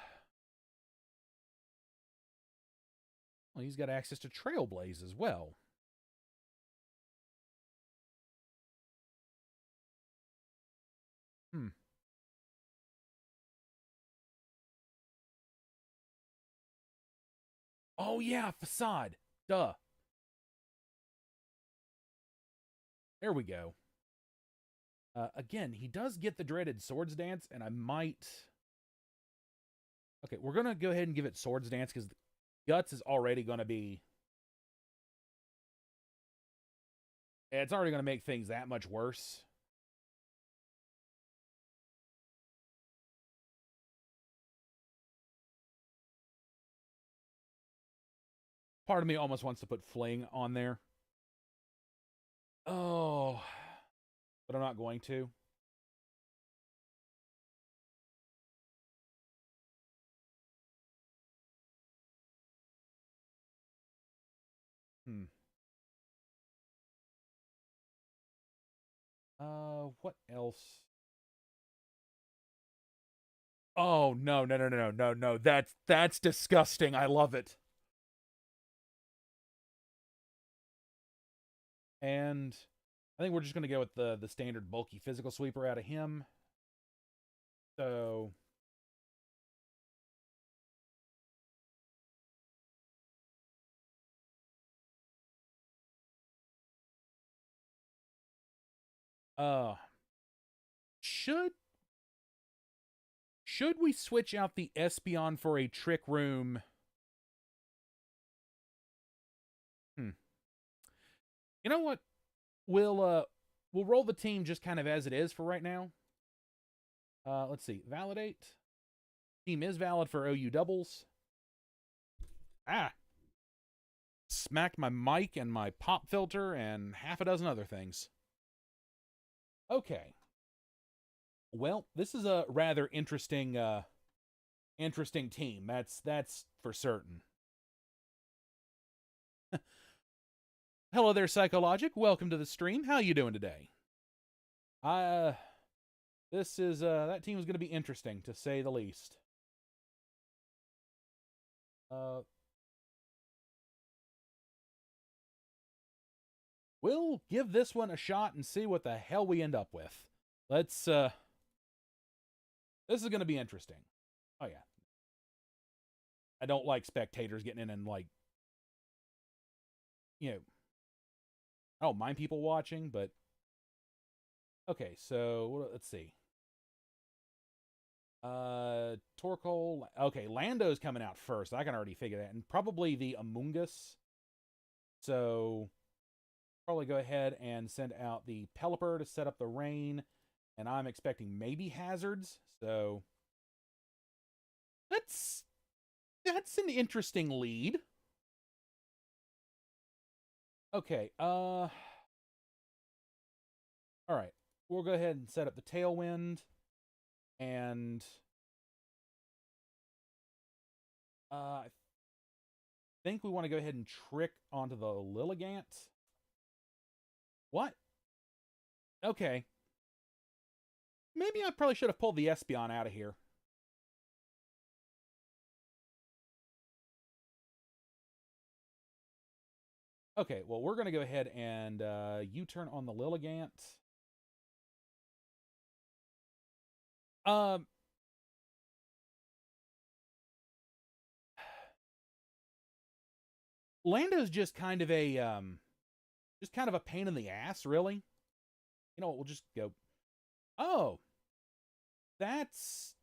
he's got access to Trailblaze as well. Oh, yeah, Facade. Duh. There we go. Again, he does get the dreaded Swords Dance, and I might... Okay, we're going to go ahead and give it Swords Dance, because Guts is already going to be... It's already going to make things that much worse. Part of me almost wants to put Fling on there. Oh, but I'm not going to. What else? Oh, no, no, no, no, no, no. That's disgusting. I love it. And I think we're just going to go with the standard bulky physical sweeper out of him. So Uh, should we switch out the Espeon for a Trick Room? You know what? We'll roll the team just kind of as it is for right now. Let's see. Validate. Team is valid for OU doubles. Smacked my mic and my pop filter and half a dozen other things. Okay. Well, this is a rather interesting team. That's for certain. Hello there, Psychologic. Welcome to the stream. How you doing today? This is that team is going to be interesting to say the least. We'll give this one a shot and see what the hell we end up with. Let's this is going to be interesting. Oh yeah. I don't like spectators getting in and like, you know, I don't mind people watching, but okay, so let's see. Torkoal. Okay, Lando's coming out first. I can already figure that. And probably the Amoonguss. So probably go ahead and send out the Pelipper to set up the rain. And I'm expecting maybe hazards. So that's an interesting lead. Okay, all right. We'll go ahead and set up the Tailwind. And I think we want to go ahead and trick onto the Lilligant. What? Okay. Maybe I probably should have pulled the Espeon out of here. Okay, well, we're going to go ahead and U-turn on the Lilligant. Lando's just kind of a pain in the ass, really. You know what, we'll just go. Oh. That's...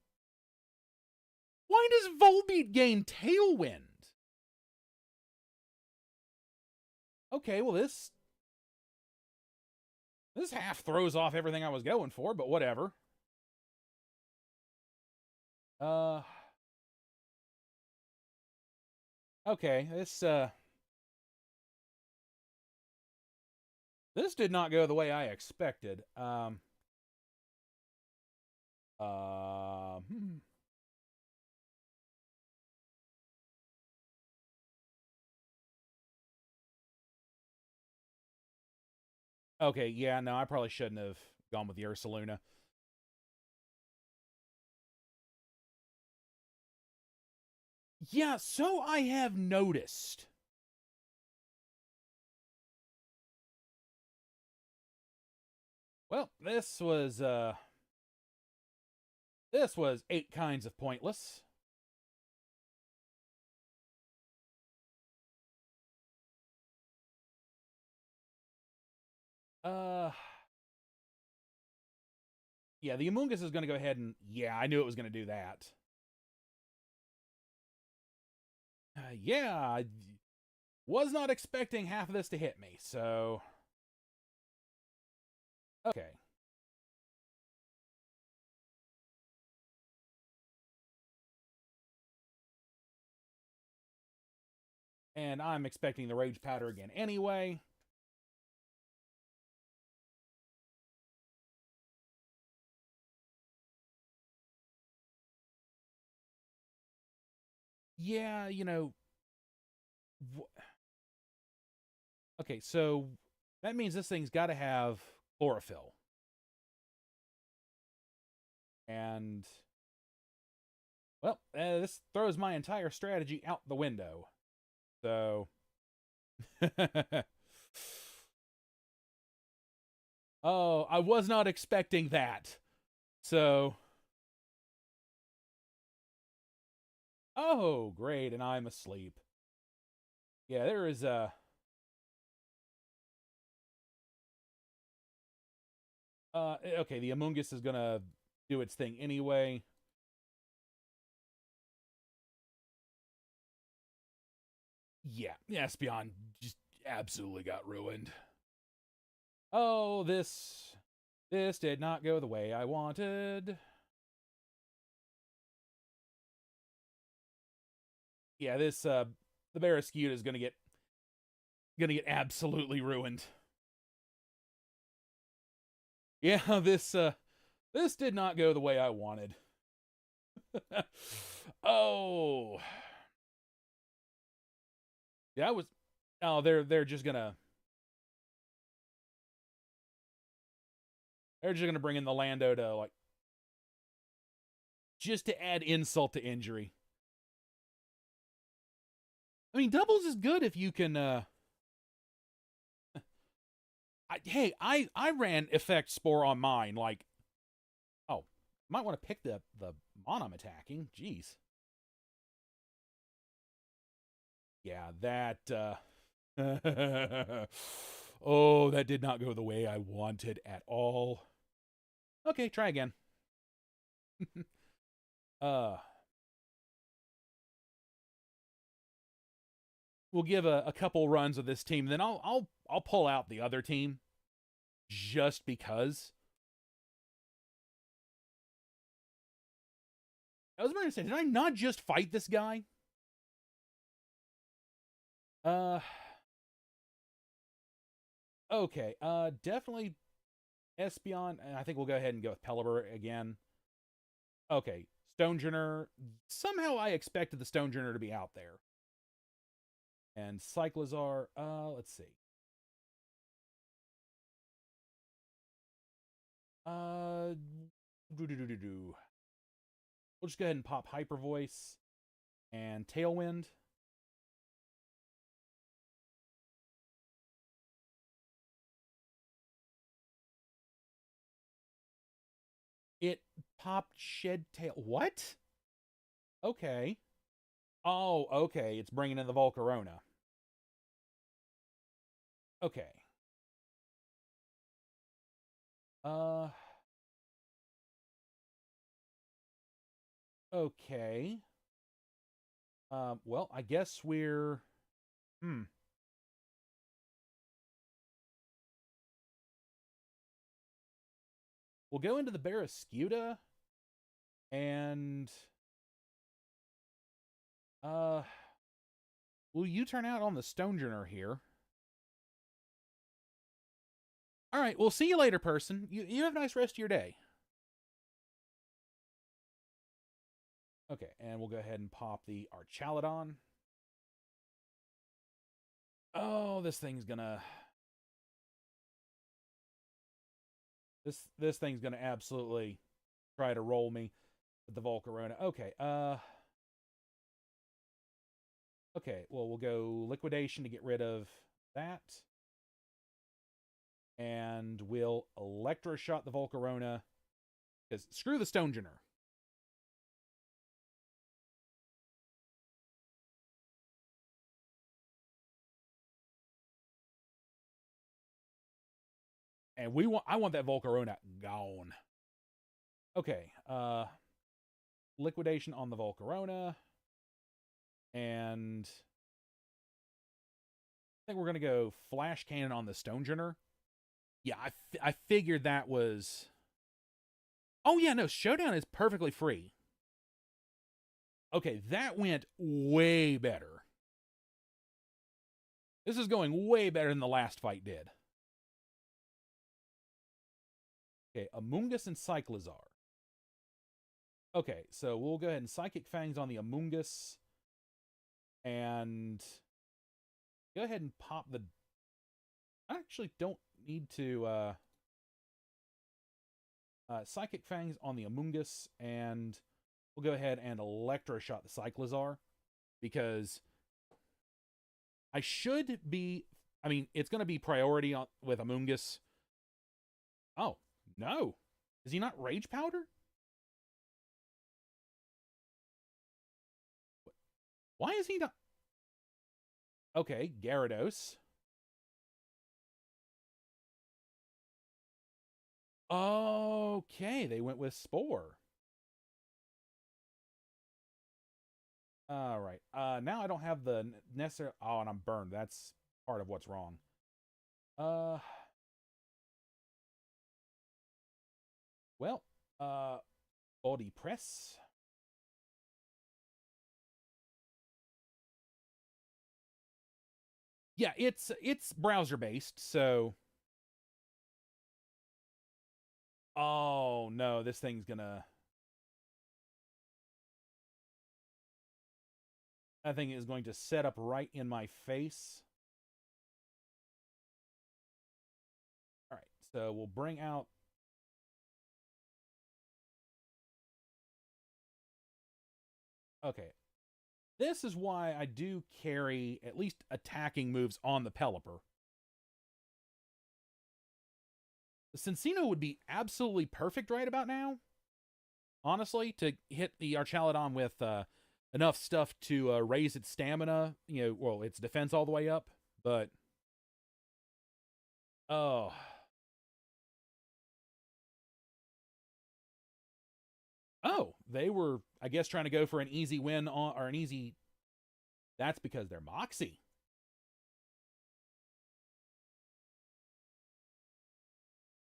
Why does Volbeat gain Tailwind? Okay, well, this half throws off everything I was going for, but whatever. Okay, this did not go the way I expected. Okay, yeah, no, I probably shouldn't have gone with the Ursaluna. Yeah, so I have noticed. Well, this was 8 kinds of pointless. Yeah, the Amoonguss is going to go ahead and... Yeah, I knew it was going to do that. Yeah, I was not expecting half of this to hit me, so... Okay. And I'm expecting the Rage Powder again anyway. Yeah, you know... Okay, so that means this thing's got to have chlorophyll. And... Well, this throws my entire strategy out the window. So... Oh, I was not expecting that. So... Oh, great, and I'm asleep. Yeah, there is a... Okay, the Amoonguss is gonna do its thing anyway. Yeah, Espeon just absolutely got ruined. Oh, this did not go the way I wanted. Yeah, the Barraskewda is gonna get absolutely ruined. Yeah, this did not go the way I wanted. Oh. Yeah, they're just gonna bring in the Lando to like just to add insult to injury. I mean, doubles is good if you can I ran effect spore on mine, like, oh, might want to pick the mon I'm attacking. Jeez. Yeah, that oh, that did not go the way I wanted at all. Okay, try again. We'll give a couple runs of this team, then I'll pull out the other team just because. I was about to say, did I not just fight this guy? Okay, definitely Espeon, and I think we'll go ahead and go with Pelipper again. Okay, Stonejourner. Somehow I expected the Stonejourner to be out there. And Cyclizar, let's see. We'll just go ahead and pop Hyper Voice and Tailwind. It popped Shed Tail. What? Okay. Oh, okay. It's bringing in the Volcarona. Okay. Okay. Well, I guess we're... We'll go into the Barraskewda. And... Will you turn out on the Stonejourner here? Alright, we'll see you later, person. You have a nice rest of your day. Okay, and we'll go ahead and pop the Archaludon. Oh, this thing's gonna... This thing's gonna absolutely try to roll me with the Volcarona. Okay, okay, well, we'll go Liquidation to get rid of that. And we'll Electroshot the Volcarona. Because screw the Stonejourner. And I want that Volcarona gone. Okay, Liquidation on the Volcarona. And I think we're going to go Flash Cannon on the Stonejourner. Yeah, I figured that was... Oh, yeah, no, Showdown is perfectly free. Okay, that went way better. This is going way better than the last fight did. Okay, Amoonguss and Cyclizar. Okay, so we'll go ahead and Psychic Fangs on the Amoonguss. And go ahead and pop the... I actually don't need to... Psychic Fangs on the Amoonguss, and we'll go ahead and Electroshot the Cyclizar, because I should be... I mean, it's going to be priority with Amoonguss. Oh, no. Is he not Rage Powder? Why is he not... Okay, Gyarados. Okay, they went with Spore. All right. Now I don't have the necessary. Oh, and I'm burned. That's part of what's wrong. Uh, well, uh, body press. Yeah, it's browser based, so. Oh no, this thing's gonna. That thing is going to set up right in my face. All right, so we'll bring out. Okay, this is why I do carry at least attacking moves on the Pelipper. The Cincino would be absolutely perfect right about now, honestly, to hit the Archaludon with enough stuff to raise its stamina, well, its defense all the way up. But, oh. Oh, they were, I guess, trying to go for an easy win or an easy. That's because they're Moxie.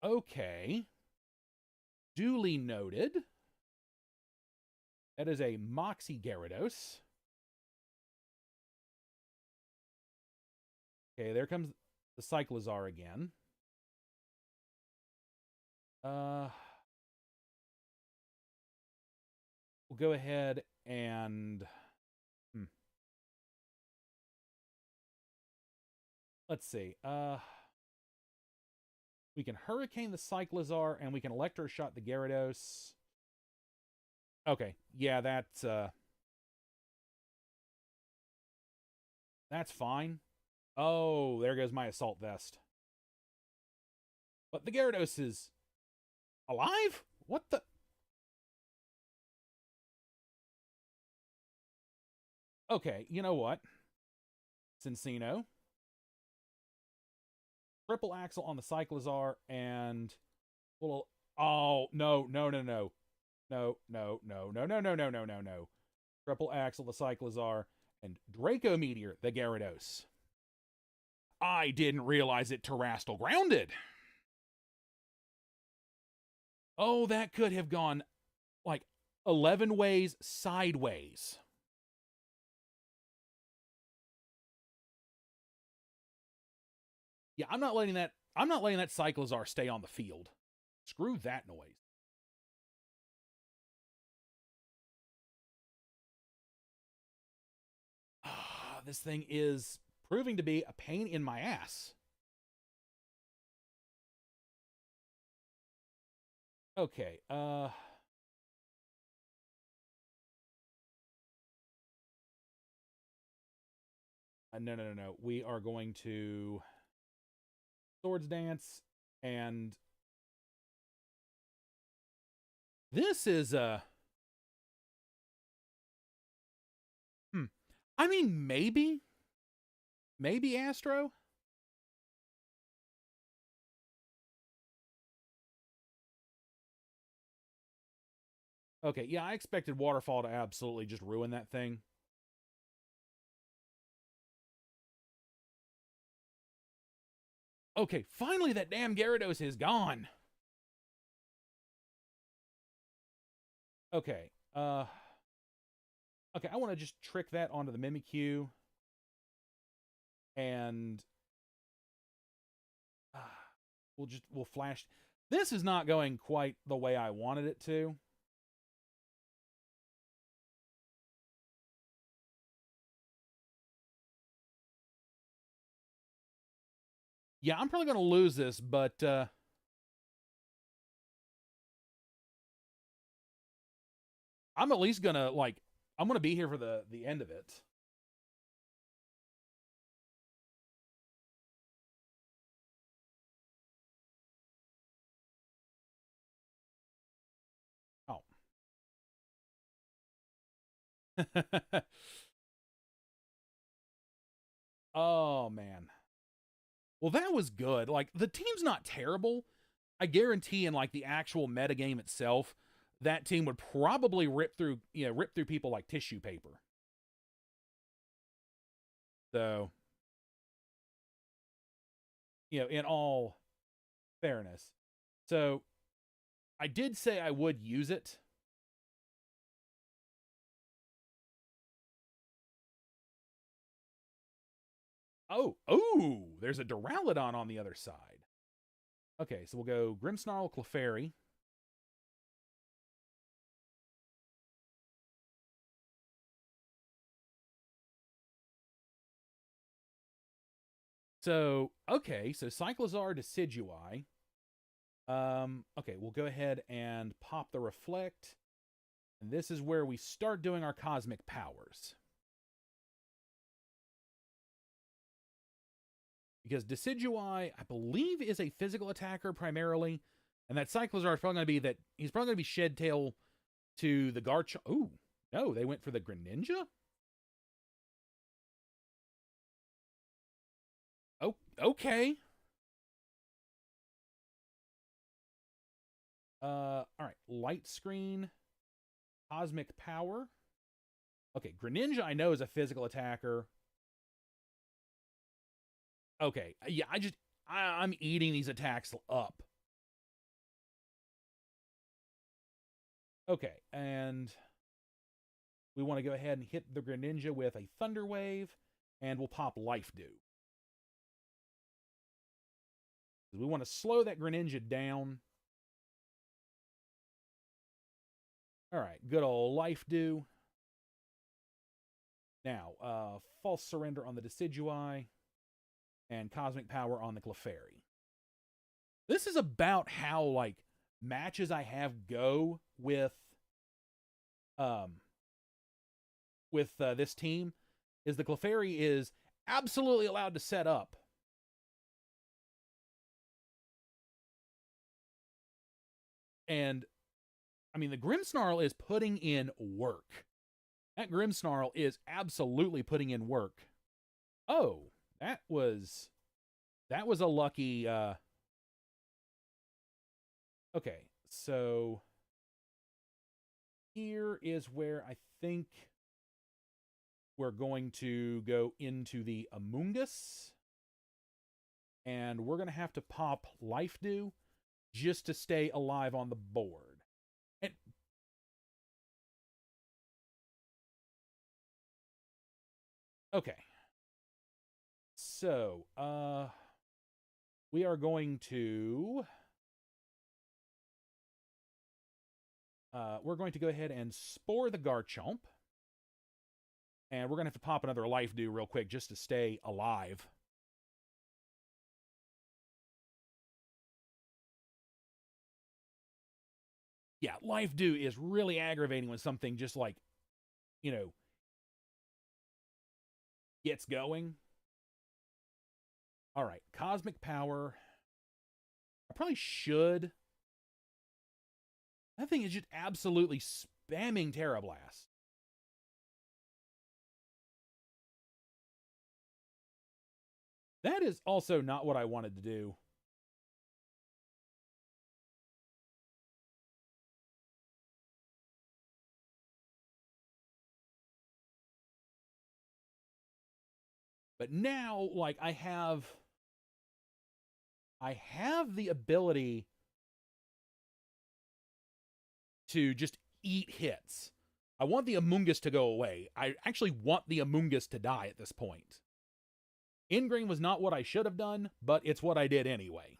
Okay. Duly noted. That is a Moxie Gyarados. Okay, there comes the Cyclizar again. We'll go ahead and let's see. We can Hurricane the Cyclizar and we can Electroshot the Gyarados. Okay, yeah, that's fine. Oh, there goes my Assault Vest. But the Gyarados is alive? What the? Okay, you know what? Cincino. Triple Axle on the Cyclizar and little. Oh, no, no, no, no. No, no, no, no, no, no, no, no, no, no. Triple Axle the Cyclizar and Draco Meteor the Gyarados. I didn't realize it Terrastal grounded. Oh, that could have gone like 11 ways sideways. Yeah, I'm not letting that Cyclizar stay on the field. Screw that noise. This thing is proving to be a pain in my ass. Okay, no, no, no, no. We are going to Swords Dance, and this is I mean, maybe Astro. Okay, yeah, I expected Waterfall to absolutely just ruin that thing. Okay, finally that damn Gyarados is gone. Okay, okay, I want to just trick that onto the Mimikyu. And we'll flash. This is not going quite the way I wanted it to. Yeah, I'm probably going to lose this, but I'm at least going to I'm going to be here for the end of it. Oh. Oh man. Well, that was good. Like the team's not terrible. I guarantee in like the actual metagame itself, that team would probably rip through people like tissue paper. So, in all fairness. So, I did say I would use it. Oh, there's a Duraludon on the other side. Okay, so we'll go Grimmsnarl, Clefairy. So, okay, so Cyclizar, Decidueye. Okay, we'll go ahead and pop the Reflect. And this is where we start doing our cosmic powers. Because Decidueye, I believe, is a physical attacker primarily. And that Cyclizar is probably going to be that he's probably going to be Shed Tail to the Garchomp. Ooh, no, they went for the Greninja? Oh, okay. All right, Light Screen, Cosmic Power. Okay, Greninja I know is a physical attacker. Okay, yeah, I'm eating these attacks up. Okay, and we want to go ahead and hit the Greninja with a Thunder Wave, and we'll pop Life Dew. We want to slow that Greninja down. All right, good old Life Dew. Now, False Surrender on the Decidueye, and Cosmic Power on the Clefairy. This is about how, like, matches I have go with this team, is the Clefairy is absolutely allowed to set up. And, I mean, the Grimmsnarl is putting in work. That Grimmsnarl is absolutely putting in work. Oh, that was a lucky, okay, so here is where I think we're going to go into the Amoonguss. And we're going to have to pop Life Dew just to stay alive on the board. And okay. So, we are going to we're going to go ahead and Spore the Garchomp. And we're going to have to pop another Life Dew real quick just to stay alive. Yeah, Life Dew is really aggravating when something just like, gets going. All right, Cosmic Power. I probably should. That thing is just absolutely spamming Terra Blast. That is also not what I wanted to do. But now, like, I have the ability to just eat hits. I want the Amoonguss to go away. I actually want the Amoonguss to die at this point. Ingrain was not what I should have done, but it's what I did anyway.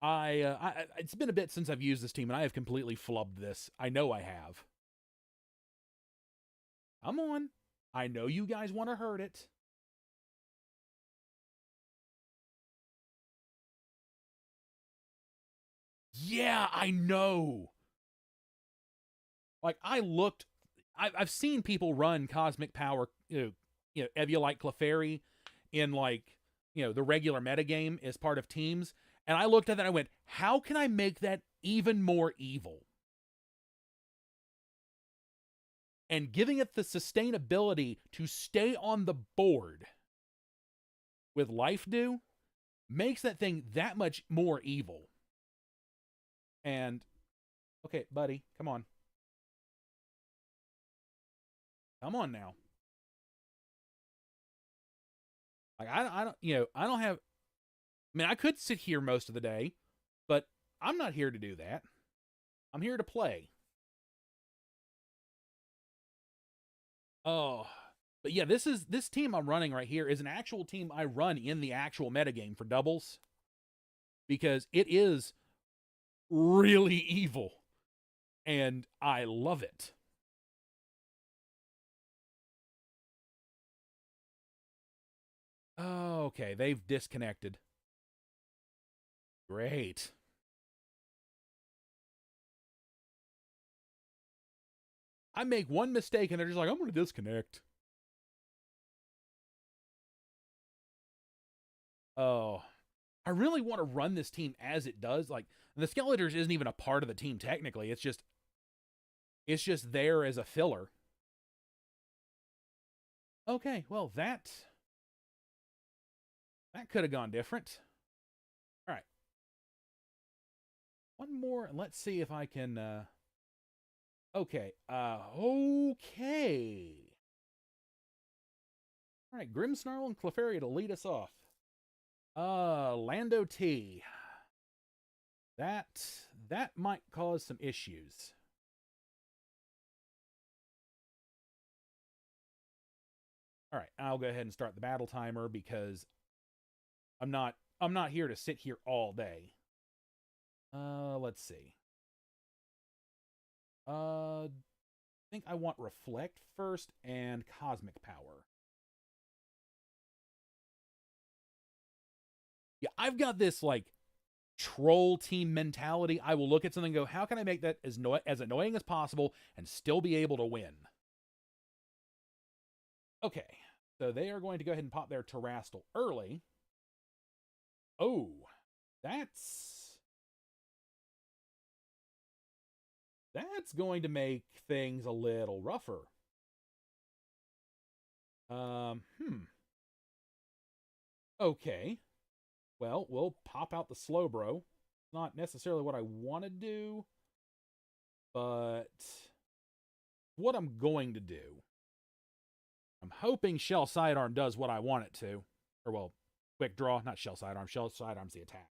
It's been a bit since I've used this team, and I have completely flubbed this. I know I have. Come on. I know you guys want to hurt it. Yeah, I know. Like, I've seen people run Cosmic Power, Eviolite Clefairy in, like, the regular metagame as part of teams. And I looked at that and I went, how can I make that even more evil? And giving it the sustainability to stay on the board with life do makes that thing that much more evil. And, okay, buddy, come on. Come on now. Like, I don't, I don't have, I mean, I could sit here most of the day, but I'm not here to do that. I'm here to play. Oh, but yeah, this team I'm running right here is an actual team I run in the actual metagame for doubles, because it is really evil and I love it. Oh, okay, they've disconnected. Great. I make one mistake and they're just like, I'm going to disconnect. Oh, I really want to run this team as it does. Like, the Skeletors isn't even a part of the team technically. It's just there as a filler. Okay, well, that could have gone different. All right. One more, and let's see if I can okay. Okay. All right, Grimmsnarl and Clefairy to lead us off. Lando T. That might cause some issues. All right, I'll go ahead and start the battle timer because I'm not here to sit here all day. Let's see. I think I want Reflect first and Cosmic Power. Yeah, I've got this like troll team mentality. I will look at something and go, how can I make that as annoying as possible and still be able to win? Okay, so they are going to go ahead and pop their Terrastal early. Oh, that's going to make things a little rougher. Okay. Well, we'll pop out the Slowbro. Not necessarily what I want to do, but what I'm going to do. I'm hoping Shell Sidearm does what I want it to. Or, well, Quick Draw, not Shell Sidearm. Shell Sidearm's the attack.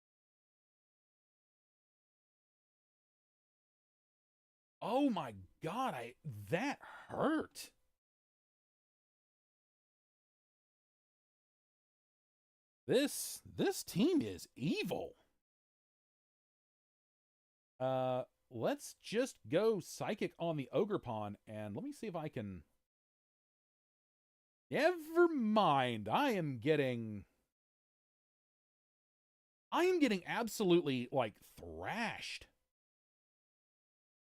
Oh my god, that hurt. This team is evil. Let's just go Psychic on the Ogerpon, and let me see if I can... Never mind. I am getting absolutely, like, thrashed.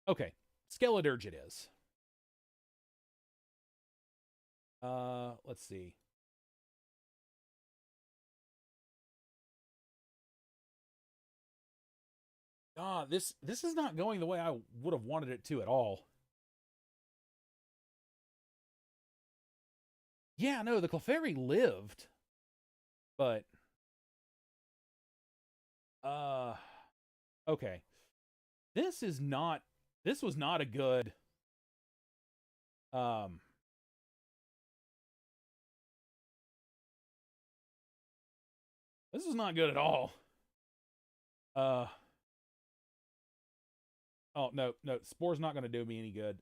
Okay, Skeledirge it is. Let's see. This is not going the way I would have wanted it to at all. Yeah, no, the Clefairy lived, but okay. This was not a good this is not good at all. Oh, no, Spore's not going to do me any good.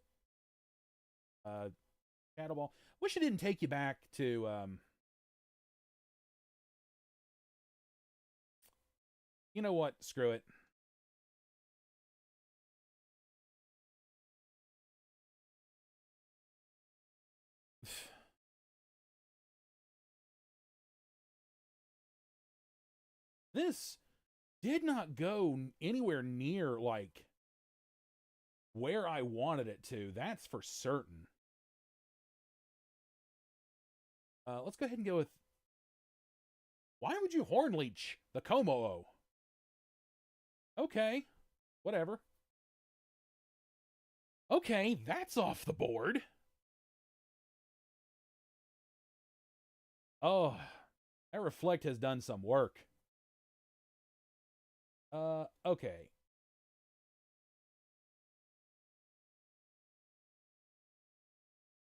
Shadow Ball. Wish it didn't take you back to, you know what? Screw it. This did not go anywhere near, like, where I wanted it to. That's for certain. Let's go ahead and go with... Why would you Horn Leech the Komo-o? Okay, whatever. Okay, that's off the board. Oh, That Reflect has done some work. Okay.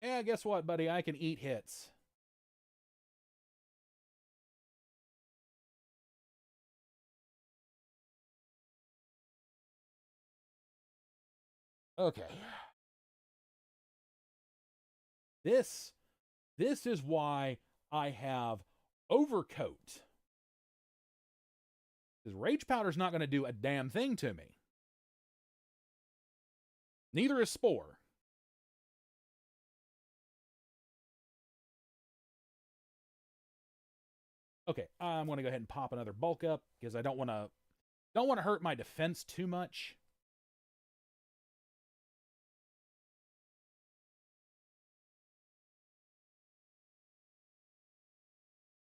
Yeah, guess what, buddy? I can eat hits. Okay. This is why I have Overcoat. Because Rage Powder's not going to do a damn thing to me. Neither is Spore. Okay, I'm going to go ahead and pop another bulk up because I don't want to hurt my defense too much.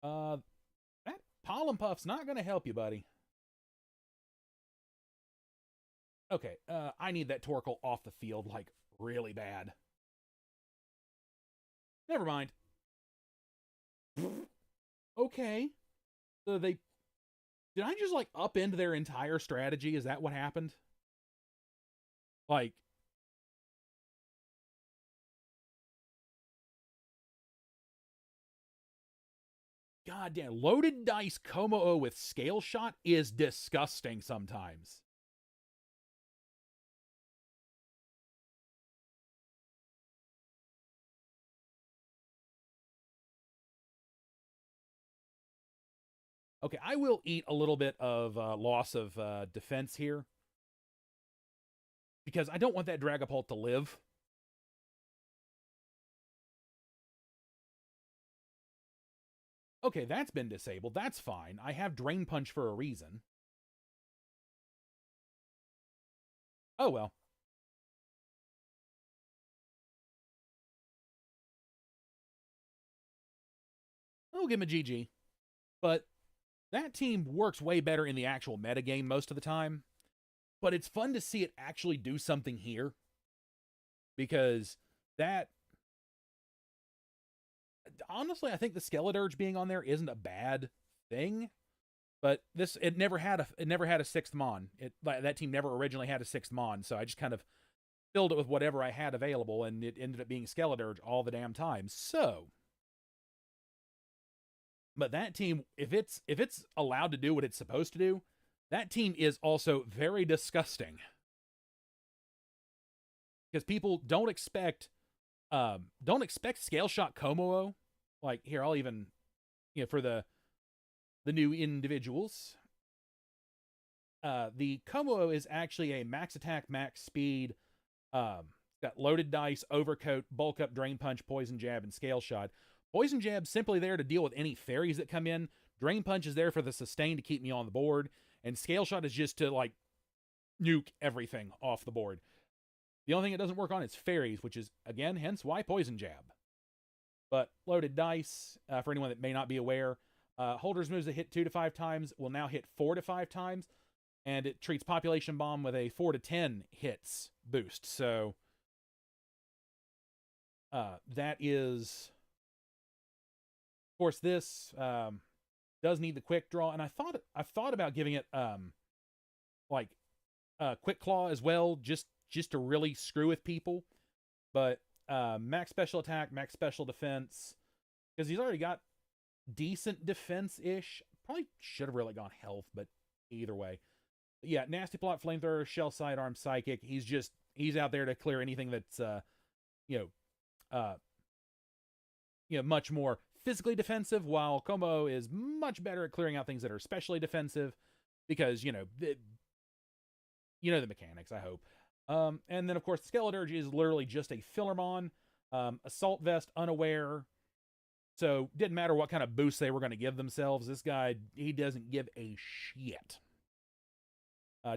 That Pollen Puff's not going to help you, buddy. Okay, I need that Torkoal off the field, like, really bad. Never mind. Okay. So they... Did I just, like, upend their entire strategy? Is that what happened? Like... God damn, Loaded Dice Como-O with Scale Shot is disgusting sometimes. Okay, I will eat a little bit of loss of defense here. Because I don't want that Dragapult to live. Okay, that's been disabled. That's fine. I have Drain Punch for a reason. Oh, well. I'll give him a GG. But that team works way better in the actual metagame most of the time. But it's fun to see it actually do something here. Because that... Honestly, I think the Skeledirge being on there isn't a bad thing. But it never had a 6th Mon. That team never originally had a 6th Mon, so I just kind of filled it with whatever I had available, and it ended up being Skeledirge all the damn time. So, but that team, if it's allowed to do what it's supposed to do, that team is also very disgusting. Because people don't expect Scale Shot Como-O. Like, here, I'll even, for the new individuals. The Como-O is actually a max attack, max speed, got Loaded Dice, Overcoat, Bulk Up, Drain Punch, Poison Jab, and Scale Shot. Poison Jab's simply there to deal with any fairies that come in. Drain Punch is there for the sustain to keep me on the board. And Scale Shot is just to, like, nuke everything off the board. The only thing it doesn't work on is fairies, which is, again, hence why Poison Jab. But Loaded Dice, for anyone that may not be aware, Holders moves that hit 2 to 5 times will now hit 4 to 5 times, and it treats Population Bomb with a 4 to 10 hits boost. So that is, of course, this does need the Quick Draw, and I've thought about giving it like Quick Claw as well, just to really screw with people. But max special attack, max special defense, because he's already got decent defense-ish. Probably should have really gone health, but either way. But yeah, Nasty Plot, Flamethrower, Shell, Sidearm, Psychic. He's out there to clear anything that's much more physically defensive, while Como is much better at clearing out things that are especially defensive, because the mechanics, I hope. And then of course the Skeledirge is literally just a Fillermon, Assault Vest, Unaware. So, didn't matter what kind of boost they were going to give themselves. This guy, he doesn't give a shit.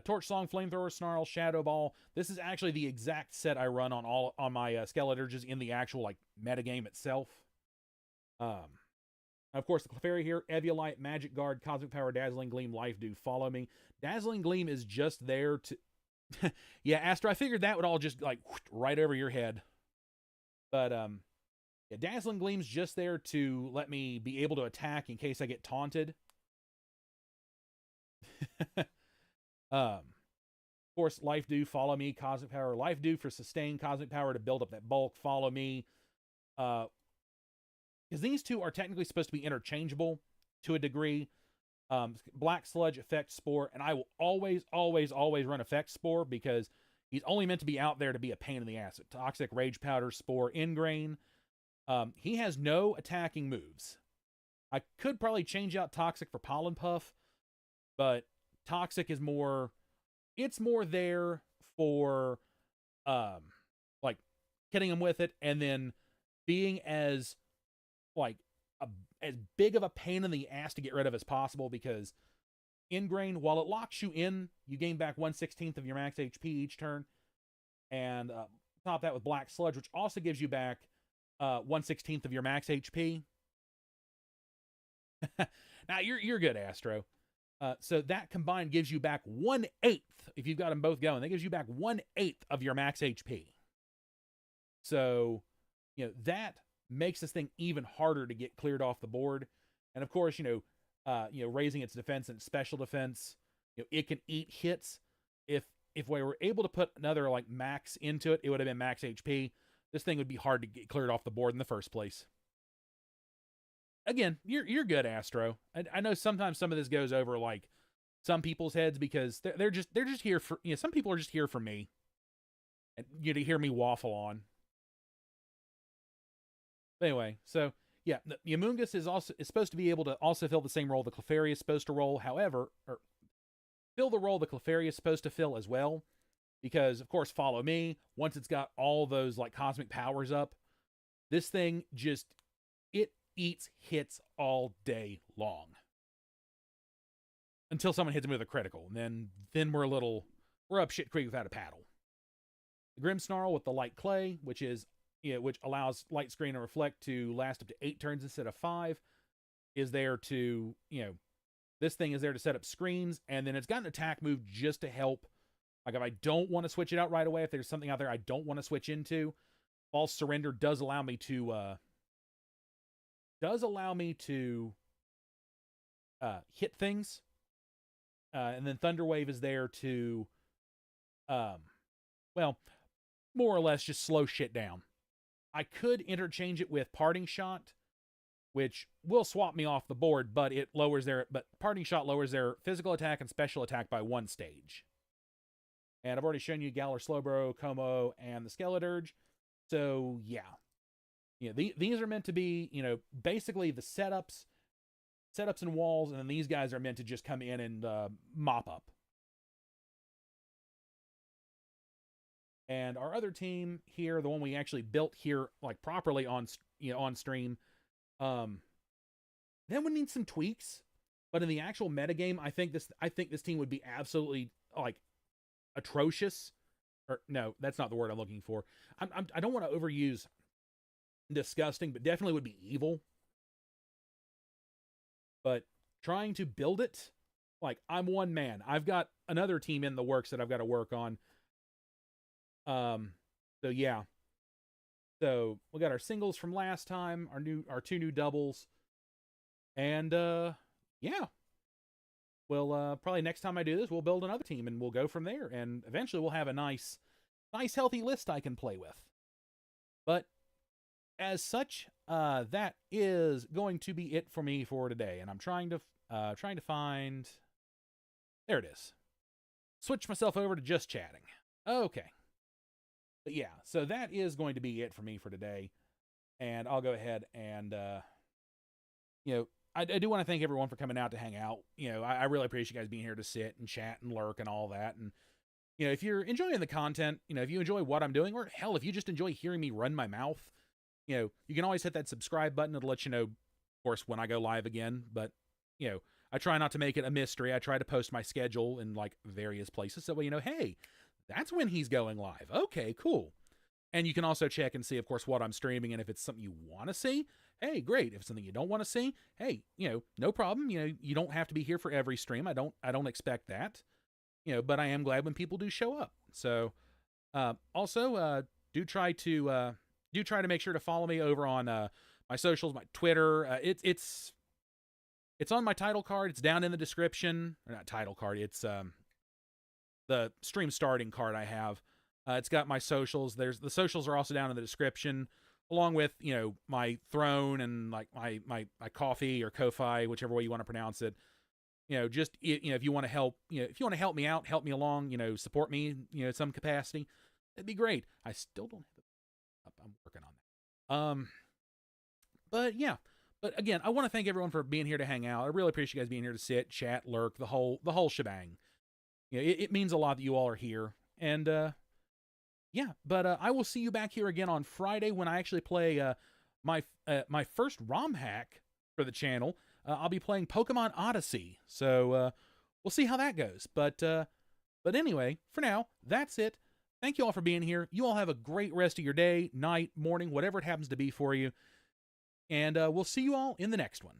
Torch Song, Flamethrower, Snarl, Shadow Ball. This is actually the exact set I run on my Skeledirges in the actual, like, metagame itself. Of course, the Clefairy here, Eviolite, Magic Guard, Cosmic Power, Dazzling Gleam, Life Dew, Follow Me. Dazzling Gleam is just there to... yeah, Astro, I figured that would all just, like, right over your head. But, Yeah, Dazzling Gleam's just there to let me be able to attack in case I get taunted. Of course, Life Dew, Follow Me, Cosmic Power. Life Dew for sustain, Cosmic Power to build up that bulk, Follow Me. Because these two are technically supposed to be interchangeable to a degree. Black Sludge, Effect Spore, and I will always, always, always run Effect Spore because he's only meant to be out there to be a pain in the ass. Toxic, Rage Powder, Spore, Ingrain. He has no attacking moves. I could probably change out Toxic for Pollen Puff, but Toxic is more... It's more there for, like, hitting him with it, and then being as, like, as big of a pain in the ass to get rid of as possible, because Ingrain, while it locks you in, you gain back 1/16 of your max HP each turn, and top that with Black Sludge, which also gives you back 1/16 of your max HP. Now, you're good, Astro. So that combined gives you back 1/8 if you've got them both going. That gives you back 1/8 of your max HP. So, that makes this thing even harder to get cleared off the board. And of course, raising its defense and special defense, it can eat hits. If we were able to put another like max into it, it would have been max HP. This thing would be hard to get cleared off the board in the first place. Again, you're good, Astro. I know sometimes some of this goes over like some people's heads because they're just here for some people are just here for me and to hear me waffle on. But anyway, so yeah, the Amoonguss is supposed to be able to also fill the same role the Clefairy is supposed to roll. However, or fill the role the Clefairy is supposed to fill as well, because of course, Follow Me. Once it's got all those like cosmic powers up, this thing just it eats hits all day long until someone hits him with a critical, and then we're up shit creek without a paddle. The Grimmsnarl with the Light Clay, which allows Light Screen and Reflect to last up to 8 turns instead of 5, is there to this thing is there to set up screens, and then it's got an attack move just to help. Like if I don't want to switch it out right away, if there's something out there I don't want to switch into, False Surrender does allow me to hit things, and then Thunderwave is there to, more or less just slow shit down. I could interchange it with Parting Shot, which will swap me off the board, but Parting Shot lowers their physical attack and special attack by 1 stage. And I've already shown you Galar, Slowbro, Como, and the Skeleturge. So yeah. These are meant to be, basically the setups and walls, and then these guys are meant to just come in and mop up. And our other team here, the one we actually built here, like properly on stream, then we need some tweaks. But in the actual metagame, I think this team would be absolutely like atrocious. Or no, that's not the word I'm looking for. I don't want to overuse disgusting, but definitely would be evil. But trying to build it, like I'm one man. I've got another team in the works that I've got to work on. So yeah. So we got our singles from last time, our 2 new doubles. And yeah. Well, probably next time I do this, we'll build another team and we'll go from there. And eventually we'll have a nice healthy list I can play with. But as such, that is going to be it for me for today. And I'm trying to find... There it is. Switch myself over to just chatting. Okay. But yeah, so that is going to be it for me for today. And I'll go ahead and, I do want to thank everyone for coming out to hang out. I really appreciate you guys being here to sit and chat and lurk and all that. And, if you're enjoying the content, if you enjoy what I'm doing, or hell, if you just enjoy hearing me run my mouth, you can always hit that subscribe button. It'll let you know, of course, when I go live again. But, I try not to make it a mystery. I try to post my schedule in like various places. So, hey, that's when he's going live. Okay, cool. And you can also check and see, of course, what I'm streaming. And if it's something you want to see, hey, great. If it's something you don't want to see, hey, no problem. You don't have to be here for every stream. I don't expect that. But I am glad when people do show up. So, also, do try to, do try to make sure to follow me over on my socials, my Twitter. It's on my title card. It's down in the description. Or not title card. It's the stream starting card I have. It's got my socials. The socials are also down in the description, along with, you know, my throne and like my coffee or Ko-Fi, whichever way you want to pronounce it. You know, just, you know, if you want to help, you know, if you want to help me out, help me along, you know, support me, you know, in some capacity, that'd be great. I still don't have it up. I'm working on that. But yeah. But again, I want to thank everyone for being here to hang out. I really appreciate you guys being here to sit, chat, lurk, the whole shebang. You know, it means a lot that you all are here. And yeah, but I will see you back here again on Friday when I actually play my first ROM hack for the channel. I'll be playing Pokemon Odyssey, so we'll see how that goes. But anyway, for now, that's it. Thank you all for being here. You all have a great rest of your day, night, morning, whatever it happens to be for you. And we'll see you all in the next one.